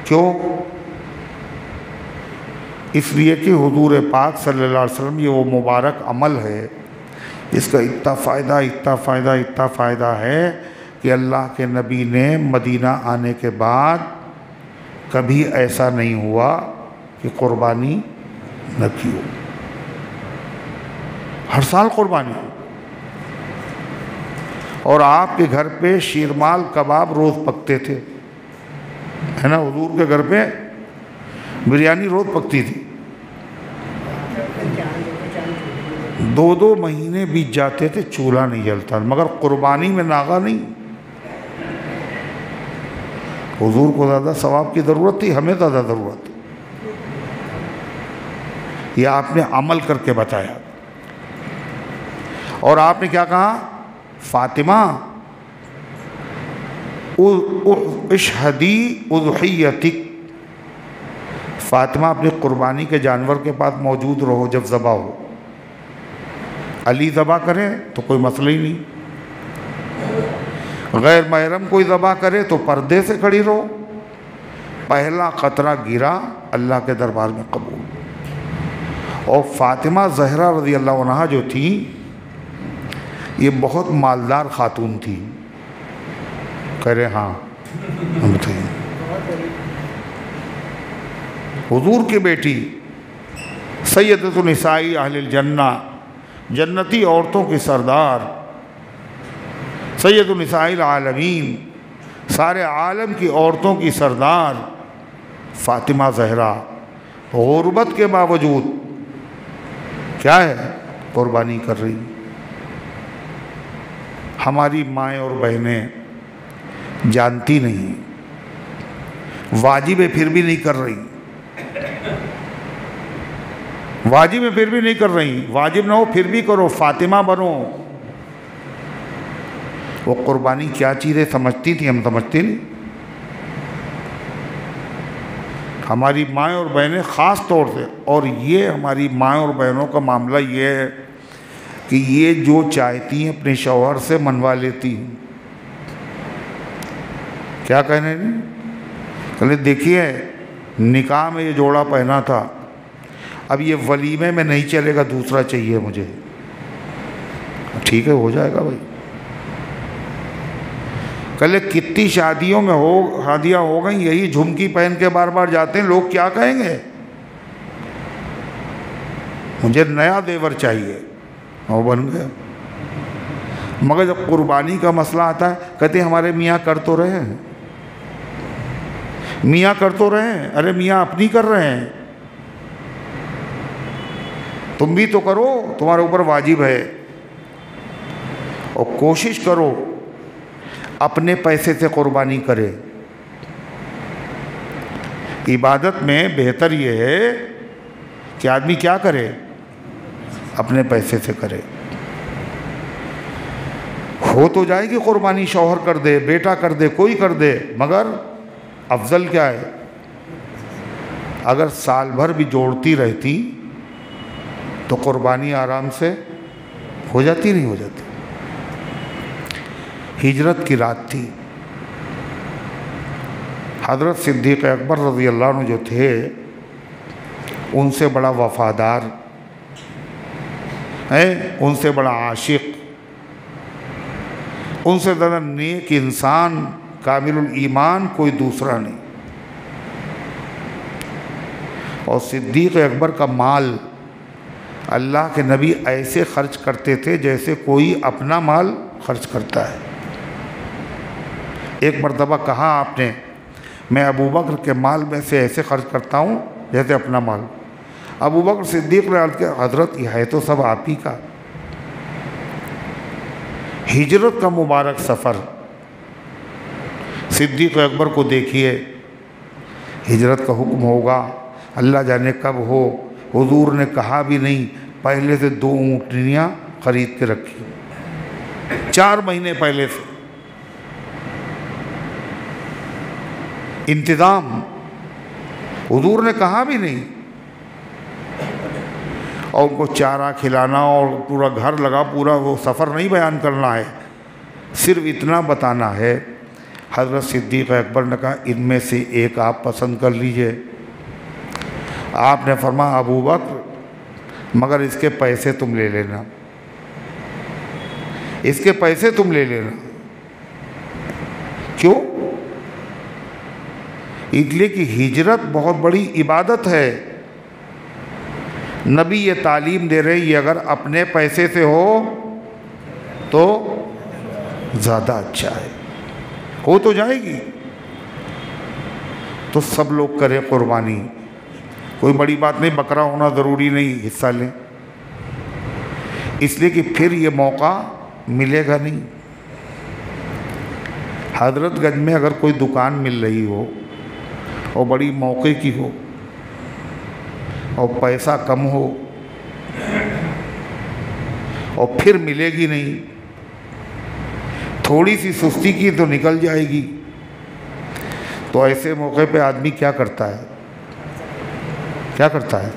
کیوں؟ اس لیے کہ حضور پاک صلی اللہ علیہ وسلم یہ وہ مبارک عمل ہے جس کا اتنا فائدہ ہے کہ اللہ کے نبی نے مدینہ آنے کے بعد کبھی ایسا نہیں ہوا کہ قربانی نہ کی ہو، ہر سال قربانی ہو۔ اور آپ کے گھر پہ شیرمال کباب روز پکتے تھے، ہے نا؟ حضور کے گھر پہ بریانی روز پکتی تھی، 2 مہینے بیت جاتے تھے چولہا نہیں جلتا، مگر قربانی میں ناغہ نہیں۔ حضور کو زیادہ ثواب کی ضرورت تھی، ہمیں زیادہ ضرورت، یہ آپ نے عمل کر کے بتایا۔ اور آپ نے کیا کہا؟ فاطمہ اشہدی اضحیتک، فاطمہ اپنی قربانی کے جانور کے پاس موجود رہو جب ذبح ہو۔ علی ذبح کریں تو کوئی مسئلہ ہی نہیں، غیر محرم کوئی ذبح کرے تو پردے سے کھڑی رہو، پہلا قطرہ گرا اللہ کے دربار میں قبول۔ اور فاطمہ زہرا رضی اللہ عنہا جو تھی یہ بہت مالدار خاتون تھی۔ کہہ رہے ہاں بتائیے، حضور کی بیٹی سیدۃ النساء اہل الجنہ، جنتی عورتوں کی سردار، سید النساء العالمین، سارے عالم کی عورتوں کی سردار فاطمہ زہرا غربت کے باوجود کیا ہے؟ قربانی کر رہی۔ ہماری مائیں اور بہنیں جانتی نہیں، واجب ہے پھر بھی نہیں کر رہی، واجب ہے پھر بھی نہیں کر رہی، واجب نہ ہو پھر بھی کرو، فاطمہ بنو۔ وہ قربانی کیا چیزیں سمجھتی تھی، ہم سمجھتے نہیں۔ ہماری مائیں اور بہنیں خاص طور سے، اور یہ ہماری مائیں اور بہنوں کا معاملہ یہ ہے کہ یہ جو چاہتی ہیں اپنے شوہر سے منوا لیتی ہیں۔ کیا کہنے نہیں؟ چلے دیکھیے نکاح میں یہ جوڑا پہنا تھا، اب یہ ولیمے میں نہیں چلے گا، دوسرا چاہیے مجھے۔ ٹھیک ہے، ہو جائے گا بھائی۔ کل کتنی شادیوں میں شادیاں ہو گئیں، یہی جھمکی پہن کے بار بار جاتے ہیں، لوگ کیا کہیں گے؟ مجھے نیا دیور چاہیے، وہ بن گیا۔ مگر جب قربانی کا مسئلہ آتا ہے کہتے ہیں ہمارے میاں کر تو رہے ہیں، میاں کر تو رہے ہیں۔ ارے میاں اپنی کر رہے ہیں، تم بھی تو کرو، تمہارے اوپر واجب ہے۔ اور کوشش کرو اپنے پیسے سے قربانی کرے۔ عبادت میں بہتر یہ ہے کہ آدمی کیا کرے؟ اپنے پیسے سے کرے۔ ہو تو جائے گی قربانی، شوہر کر دے، بیٹا کر دے، کوئی کر دے، مگر افضل کیا ہے؟ اگر سال بھر بھی جوڑتی رہتی تو قربانی آرام سے ہو جاتی، نہیں ہو جاتی۔ ہجرت کی رات تھی، حضرت صدیق اکبر رضی اللہ عنہ جو تھے ان سے بڑا وفادار ان سے بڑا عاشق، ان سے زیادہ نیک انسان، کامل الایمان کوئی دوسرا نہیں۔ اور صدیق اکبر کا مال اللہ کے نبی ایسے خرچ کرتے تھے جیسے کوئی اپنا مال خرچ کرتا ہے۔ ایک مرتبہ کہا آپ نے، میں ابوبکر کے مال میں سے ایسے خرچ کرتا ہوں جیسے اپنا مال۔ ابوبکر صدیق نے عرض کیا، حضرت یہ ہے تو سب آپ ہی کا۔ ہجرت کا مبارک سفر، صدیق اکبر کو دیکھیے، ہجرت کا حکم ہوگا، اللہ جانے کب ہو، حضور نے کہا بھی نہیں، پہلے سے 2 اونٹنیاں خرید کے رکھی، 4 مہینے پہلے سے انتظام، حضور نے کہا بھی نہیں۔ اور ان کو چارہ کھلانا اور پورا گھر لگا، پورا وہ سفر نہیں بیان کرنا ہے، صرف اتنا بتانا ہے۔ حضرت صدیق اکبر نے کہا ان میں سے ایک آپ پسند کر لیجئے۔ آپ نے فرمایا ابوبکر مگر اس کے پیسے تم لے لینا، اس کے پیسے تم لے لینا۔ کیوں؟ اس لیے کہ ہجرت بہت بڑی عبادت ہے، نبی یہ تعلیم دے رہے یہ اگر اپنے پیسے سے ہو تو زیادہ اچھا ہے، ہو تو جائے گی۔ تو سب لوگ کریں قربانی، کوئی بڑی بات نہیں، بکرا ہونا ضروری نہیں، حصہ لیں۔ اس لیے کہ پھر یہ موقع ملے گا نہیں۔ حضرت گنج میں اگر کوئی دکان مل رہی ہو اور بڑی موقع کی ہو اور پیسہ کم ہو اور پھر ملے گی نہیں، تھوڑی سی سستی کی تو نکل جائے گی، تو ایسے موقع پہ آدمی کیا کرتا ہے؟ کیا کرتا ہے؟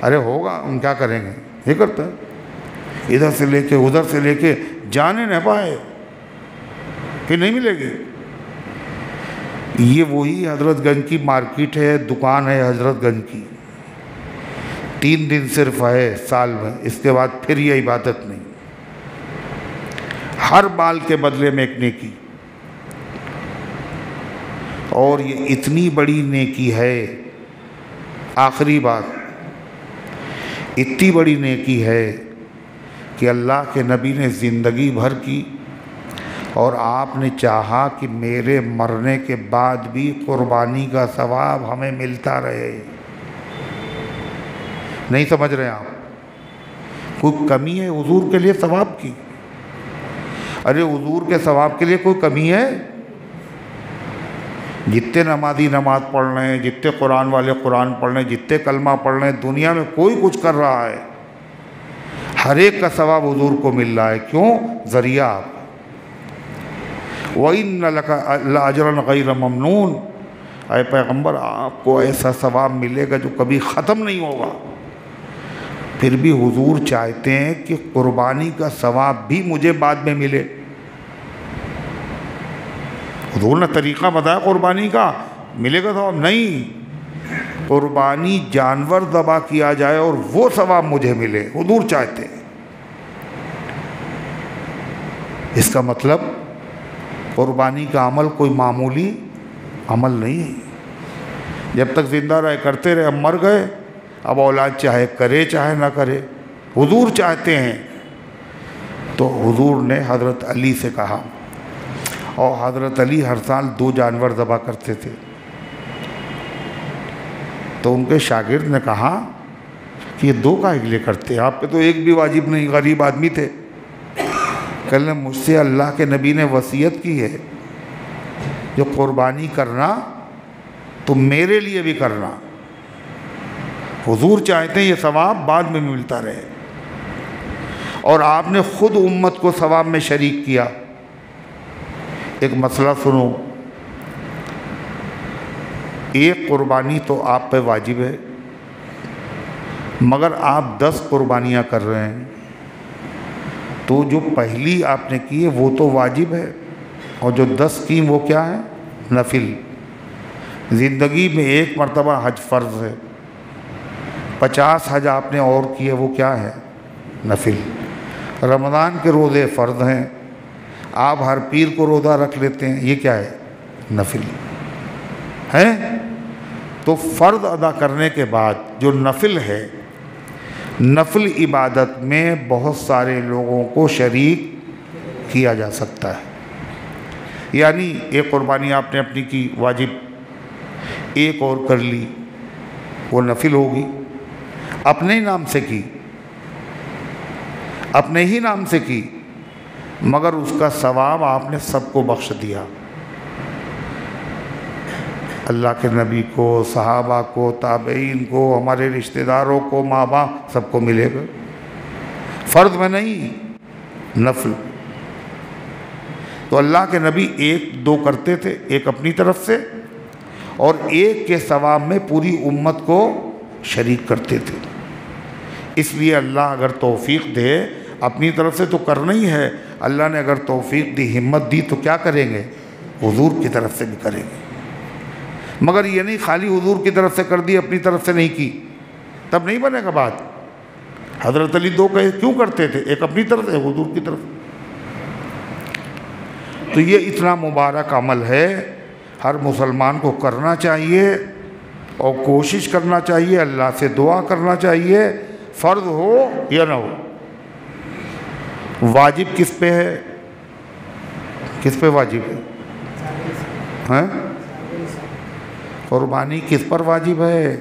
ارے ہوگا، ہم کیا کریں گے، یہ کرتا ہے، ادھر سے لے کے ادھر سے لے کے جانے نہ پائے، پھر نہیں ملے گی۔ یہ وہی حضرت گنج کی مارکیٹ ہے، دکان ہے حضرت گنج کی، 3 دن صرف ہے سال میں، اس کے بعد پھر یہ عبادت نہیں، ہر بال کے بدلے میں ایک نیکی۔ اور یہ اتنی بڑی نیکی ہے، آخری بات، اتنی بڑی نیکی ہے کہ اللہ کے نبی نے زندگی بھر کی اور آپ نے چاہا کہ میرے مرنے کے بعد بھی قربانی کا ثواب ہمیں ملتا رہے۔ نہیں سمجھ رہے آپ؟ کوئی کمی ہے حضور کے لیے ثواب کی؟ ارے حضور کے ثواب کے لیے کوئی کمی ہے؟ جتنے نمازی نماز پڑھ رہے ہیں، جتنے قرآن والے قرآن پڑھ رہے ہیں، جتنے کلمہ پڑھ رہے ہیں، دنیا میں کوئی کچھ کر رہا ہے، ہر ایک کا ثواب حضور کو مل رہا ہے۔ کیوں؟ ذریعہ آپ۔ وَإِنَّ لَكَ لَأَجْرًا غَيْرَ مَمْنُونَ، اے پیغمبر آپ کو ایسا ثواب ملے گا جو کبھی ختم نہیں ہوگا۔ پھر بھی حضور چاہتے ہیں کہ قربانی کا ثواب بھی مجھے بعد میں ملے۔ حضور نے طریقہ بتایا قربانی کا، ملے گا ثواب؟ نہیں، قربانی جانور ذبح کیا جائے اور وہ ثواب مجھے ملے، حضور چاہتے ہیں۔ اس کا مطلب قربانی کا عمل کوئی معمولی عمل نہیں ہے۔ جب تک زندہ رہے کرتے رہے، اب مر گئے، اب اولاد چاہے کرے چاہے نہ کرے، حضور چاہتے ہیں۔ تو حضور نے حضرت علی سے کہا، اور حضرت علی ہر سال 2 جانور ذبح کرتے تھے۔ تو ان کے شاگرد نے کہا کہ یہ 2 کائے کے لیے کرتے ہیں؟ آپ پہ تو ایک بھی واجب نہیں، غریب آدمی تھے۔ کہنے مجھ سے اللہ کے نبی نے وصیت کی ہے، جو قربانی کرنا تو میرے لیے بھی کرنا۔ حضور چاہتے ہیں یہ ثواب بعد میں ملتا رہے، اور آپ نے خود امت کو ثواب میں شریک کیا۔ ایک مسئلہ سنو، ایک قربانی تو آپ پہ واجب ہے، مگر آپ 10 قربانیاں کر رہے ہیں، تو جو پہلی آپ نے کی ہے وہ تو واجب ہے، اور جو 10 کی وہ کیا ہے؟ نفل۔ زندگی میں 1 مرتبہ حج فرض ہے، 50 حج آپ نے اور کیے، وہ کیا ہے؟ نفل۔ رمضان کے روزے فرض ہیں، آپ ہر پیر کو روزہ رکھ لیتے ہیں، یہ کیا ہے؟ نفل ہے۔ تو فرض ادا کرنے کے بعد جو نفل ہے، نفل عبادت میں بہت سارے لوگوں کو شریک کیا جا سکتا ہے۔ یعنی ایک قربانی آپ نے اپنی کی واجب، ایک اور کر لی، وہ نفل ہوگی، اپنے ہی نام سے کی، اپنے ہی نام سے کی، مگر اس کا ثواب آپ نے سب کو بخش دیا، اللہ کے نبی کو، صحابہ کو، تابعین کو، ہمارے رشتہ داروں کو، ماں باپ، سب کو ملے گا۔ فرض میں نہیں، نفل۔ تو اللہ کے نبی 1-2 کرتے تھے، ایک اپنی طرف سے اور ایک کے ثواب میں پوری امت کو شریک کرتے تھے۔ اس لیے اللہ اگر توفیق دے، اپنی طرف سے تو کرنا ہی ہے، اللہ نے اگر توفیق دی، ہمت دی، تو کیا کریں گے؟ حضور کی طرف سے بھی کریں گے۔ مگر یہ نہیں خالی حضور کی طرف سے کر دی، اپنی طرف سے نہیں کی، تب نہیں بنے گا بات۔ حضرت علی 2 کیوں کرتے تھے؟ ایک اپنی طرف سے، حضور کی طرف۔ تو یہ اتنا مبارک عمل ہے، ہر مسلمان کو کرنا چاہیے اور کوشش کرنا چاہیے، اللہ سے دعا کرنا چاہیے، فرض ہو یا نہ ہو۔ واجب کس پہ ہے؟ کس پہ واجب ہے؟ ہاں؟ قربانی کس پر واجب ہے؟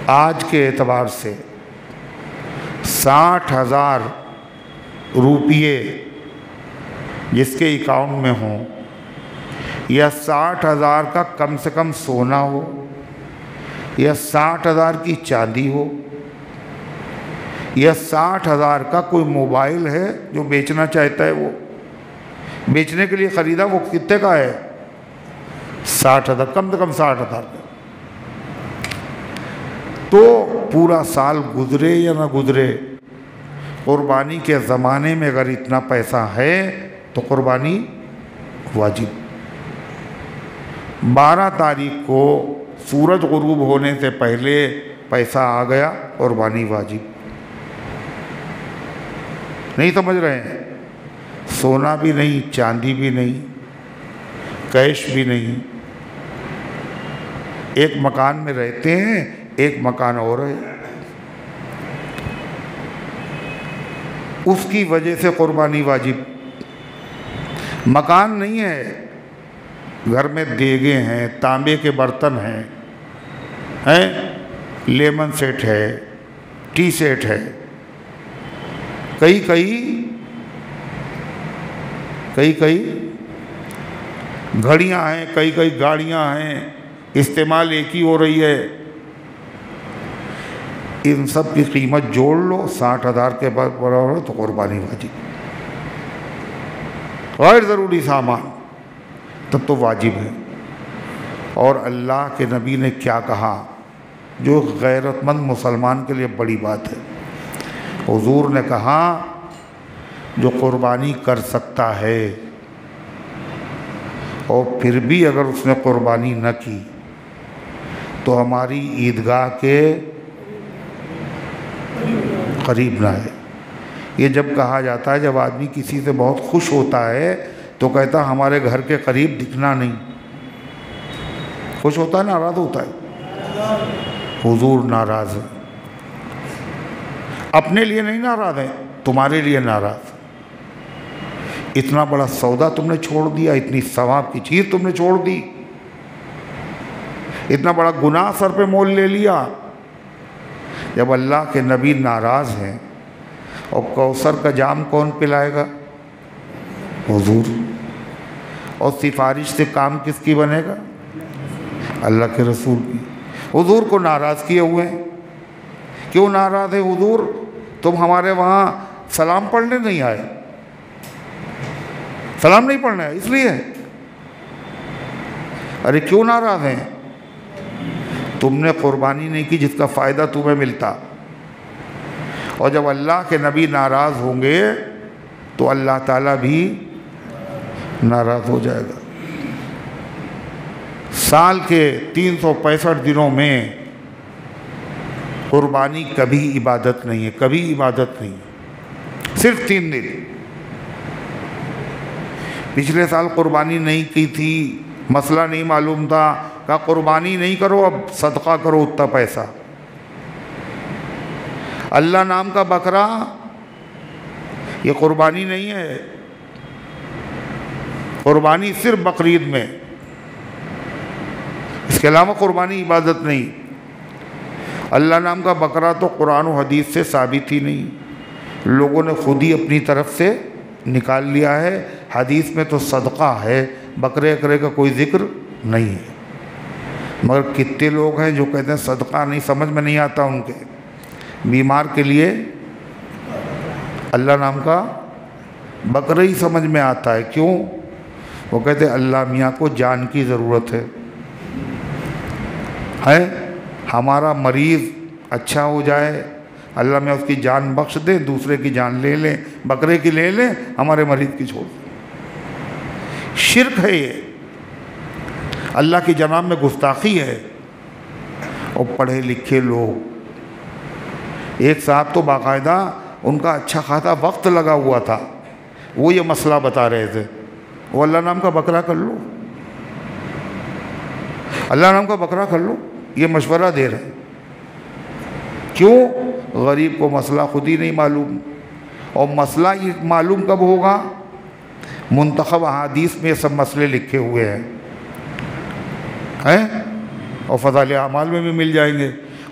آج کے اعتبار سے 60,000 روپیے جس کے اکاؤنٹ میں ہوں، یا 60,000 کا کم سے کم سونا ہو، یا 60,000 کی چاندی ہو، یا 60,000 کا کوئی موبائل ہے جو بیچنا چاہتا ہے، وہ بیچنے کے لیے خریدا، وہ کتنے کا ہے؟ 60,000، کم سے کم 60,000 کا۔ تو پورا سال گزرے یا نہ گزرے، قربانی کے زمانے میں اگر اتنا پیسہ ہے تو قربانی واجب۔ 12 تاریخ کو سورج غروب ہونے سے پہلے پیسہ آ گیا، قربانی واجب۔ نہیں سمجھ رہے ہیں؟ سونا بھی نہیں، چاندی بھی نہیں، کیش بھی نہیں۔ ایک مکان میں رہتے ہیں، ایک مکان اور ہے، اس کی وجہ سے قربانی واجب۔ مکان نہیں ہے، گھر میں دیگیں ہیں، تانبے کے برتن ہیں، لیمن سیٹ ہے، ٹی سیٹ ہے، کئی گھڑیاں ہیں، کئی گاڑیاں ہیں، استعمال ایک ہی ہو رہی ہے۔ ان سب کی قیمت جوڑ لو، 60,000 کے برابر ہو تو قربانی واجب۔ غیر ضروری سامان تب تو واجب ہے۔ اور اللہ کے نبی نے کیا کہا، جو غیرت مند مسلمان کے لیے بڑی بات ہے۔ حضور نے کہا جو قربانی کر سکتا ہے اور پھر بھی اگر اس نے قربانی نہ کی تو ہماری عیدگاہ کے قریب نہ ہے۔ یہ جب کہا جاتا ہے، جب آدمی کسی سے بہت خوش ہوتا ہے تو کہتا ہمارے گھر کے قریب دکھنا نہیں۔ خوش ہوتا ہے، ناراض ہوتا ہے؟ حضور ناراض ہے، اپنے لیے نہیں ناراض ہے، تمہارے لیے ناراض۔ اتنا بڑا سودا تم نے چھوڑ دیا، اتنی ثواب کی چیز تم نے چھوڑ دی، اتنا بڑا گناہ سر پہ مول لے لیا۔ جب اللہ کے نبی ناراض ہیں، اور کوثر کا جام کون پلائے گا؟ حضور۔ اور سفارش سے کام کس کی بنے گا؟ اللہ کے رسول کی۔ حضور کو ناراض کیے ہوئے ہیں۔ کیوں ناراض ہے حضور؟ تم ہمارے وہاں سلام پڑھنے نہیں آئے، سلام نہیں پڑھنے آئے، اس لیے۔ ارے کیوں ناراض ہیں؟ تم نے قربانی نہیں کی جس کا فائدہ تمہیں ملتا۔ اور جب اللہ کے نبی ناراض ہوں گے تو اللہ تعالیٰ بھی ناراض ہو جائے گا۔ سال کے 365 دنوں میں قربانی کبھی عبادت نہیں ہے، کبھی عبادت نہیں ہے، صرف 3 دن۔ پچھلے سال قربانی نہیں کی تھی، مسئلہ نہیں معلوم تھا، کہا قربانی نہیں کرو، اب صدقہ کرو اتنا پیسہ۔ اللہ نام کا بکرا یہ قربانی نہیں ہے، قربانی صرف بقرعید میں، اس کے علاوہ قربانی عبادت نہیں۔ اللہ نام کا بکرا تو قرآن و حدیث سے ثابت ہی نہیں، لوگوں نے خود ہی اپنی طرف سے نکال لیا ہے۔ حدیث میں تو صدقہ ہے، بکرے اکرے کا کوئی ذکر نہیں ہے۔ مگر کتنے لوگ ہیں جو کہتے ہیں صدقہ نہیں، سمجھ میں نہیں آتا ان کے۔ بیمار کے لیے اللہ نام کا بکرا ہی سمجھ میں آتا ہے، کیوں؟ وہ کہتے ہیں اللہ میاں کو جان کی ضرورت ہے، ہمارا مریض اچھا ہو جائے، اللہ میں اس کی جان بخش دے، دوسرے کی جان لے لیں، بکرے کی لے لیں، ہمارے مریض کی چھوڑ دیں۔ شرک ہے یہ، اللہ کی جناب میں گستاخی ہے۔ اور پڑھے لکھے لوگ، ایک صاحب تو باقاعدہ ان کا اچھا خاصا وقت لگا ہوا تھا، وہ یہ مسئلہ بتا رہے تھے، وہ اللہ نام کا بکرا کر لو، اللہ نام کا بکرا کر لو، یہ مشورہ دے رہے ہیں۔ کیوں؟ غریب کو مسئلہ خود ہی نہیں معلوم، اور مسئلہ یہ معلوم کب ہوگا؟ منتخب احادیث میں یہ سب مسئلے لکھے ہوئے ہیں، اور فضائل اعمال میں بھی مل جائیں گے۔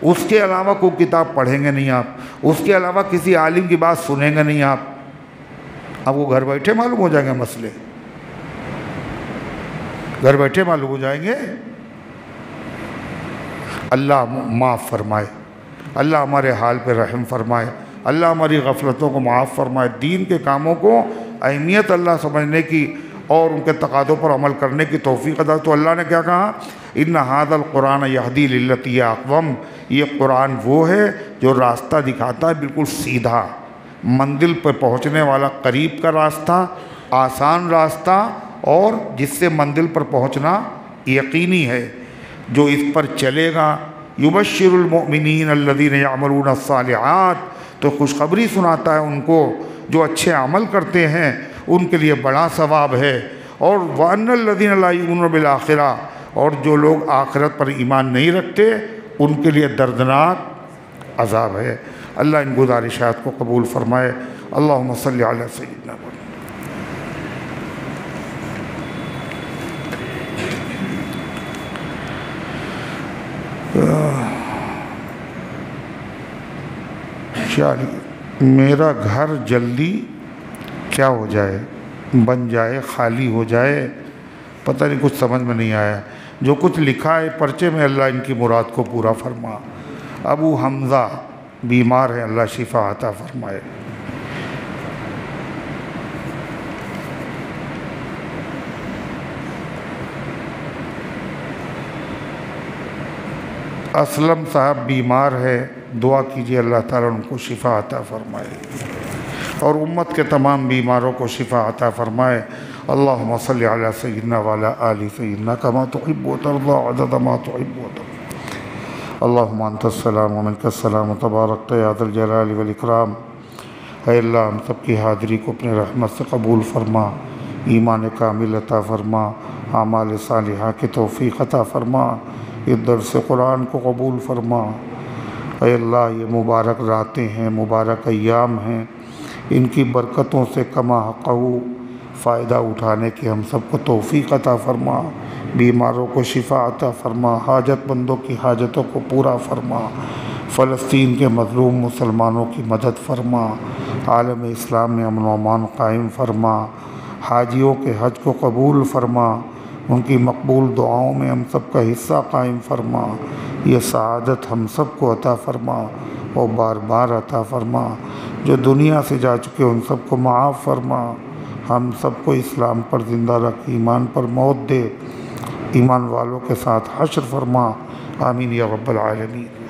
اس کے علاوہ کوئی کتاب پڑھیں گے نہیں آپ، اس کے علاوہ کسی عالم کی بات سنیں گے نہیں آپ، اب وہ گھر بیٹھے معلوم ہو جائیں گے مسئلے، گھر بیٹھے معلوم ہو جائیں گے۔ اللہ معاف فرمائے، اللہ ہمارے حال پہ رحم فرمائے، اللہ ہماری غفلتوں کو معاف فرمائے، دین کے کاموں کو اہمیت اللہ سمجھنے کی اور ان کے تقاضوں پر عمل کرنے کی توفیق عطا۔ تو اللہ نے کیا کہا؟ ان ھذا القرآن یہدی للتی ہی اقوم، یہ قرآن وہ ہے جو راستہ دکھاتا ہے بالکل سیدھا، منزل پہ پہنچنے والا، قریب کا راستہ، آسان راستہ، اور جس سے منزل پر پہنچنا یقینی ہے۔ جو اس پر چلے گا، یبشر المؤمنین الذین یعملون الصالحات، تو خوشخبری سناتا ہے ان کو جو اچھے عمل کرتے ہیں، ان کے لیے بڑا ثواب ہے۔ اور وَأَنَّ الَّذِينَ لَا يُؤْمِنُونَ بِالْآخِرَةِ، اور جو لوگ آخرت پر ایمان نہیں رکھتے ان کے لیے دردناک عذاب ہے۔ اللہ ان گزارشات کو قبول فرمائے۔ اللہم صلی علی سیدنا محمد۔ میرا گھر جلدی کیا ہو جائے، بن جائے، خالی ہو جائے، پتہ نہیں، کچھ سمجھ میں نہیں آیا۔ جو کچھ لکھا ہے پرچے میں، اللہ ان کی مراد کو پورا فرما۔ ابو حمزہ بیمار ہے، اللہ شفا عطا فرمائے۔ اسلم صاحب بیمار ہے، دعا کیجئے اللہ تعالیٰ ان کو شفا عطا فرمائے اور امت کے تمام بیماروں کو شفا عطا فرمائے۔ اللہم صلی علی سیدنا وعلی آل سیدنا کما تحب و ترضى عدد ما تحب و ترضى۔ اللہم انت السلام و منک السلام تبارکت یا ذا الجلال والاکرام۔ اے اللہ ہم سب کی حاضری کو اپنے رحمت سے قبول فرما، ایمان کامل عطا فرما، اعمال صالحہ کی توفیق عطا فرما، یہ درس قرآن کو قبول فرما۔ اے اللہ یہ مبارک راتیں ہیں، مبارک ایام ہیں، ان کی برکتوں سے کما حقہ فائدہ اٹھانے کی ہم سب کو توفیق عطا فرما، بیماروں کو شفا عطا فرما، حاجت مندوں کی حاجتوں کو پورا فرما، فلسطین کے مظلوم مسلمانوں کی مدد فرما، عالم اسلام میں امن و امان قائم فرما، حاجیوں کے حج کو قبول فرما، ان کی مقبول دعاؤں میں ہم سب کا حصہ قائم فرما، یہ سعادت ہم سب کو عطا فرما اور بار بار عطا فرما۔ جو دنیا سے جا چکے ان سب کو معاف فرما، ہم سب کو اسلام پر زندہ رکھ، ایمان پر موت دے، ایمان والوں کے ساتھ حشر فرما، آمین یا رب العالمین۔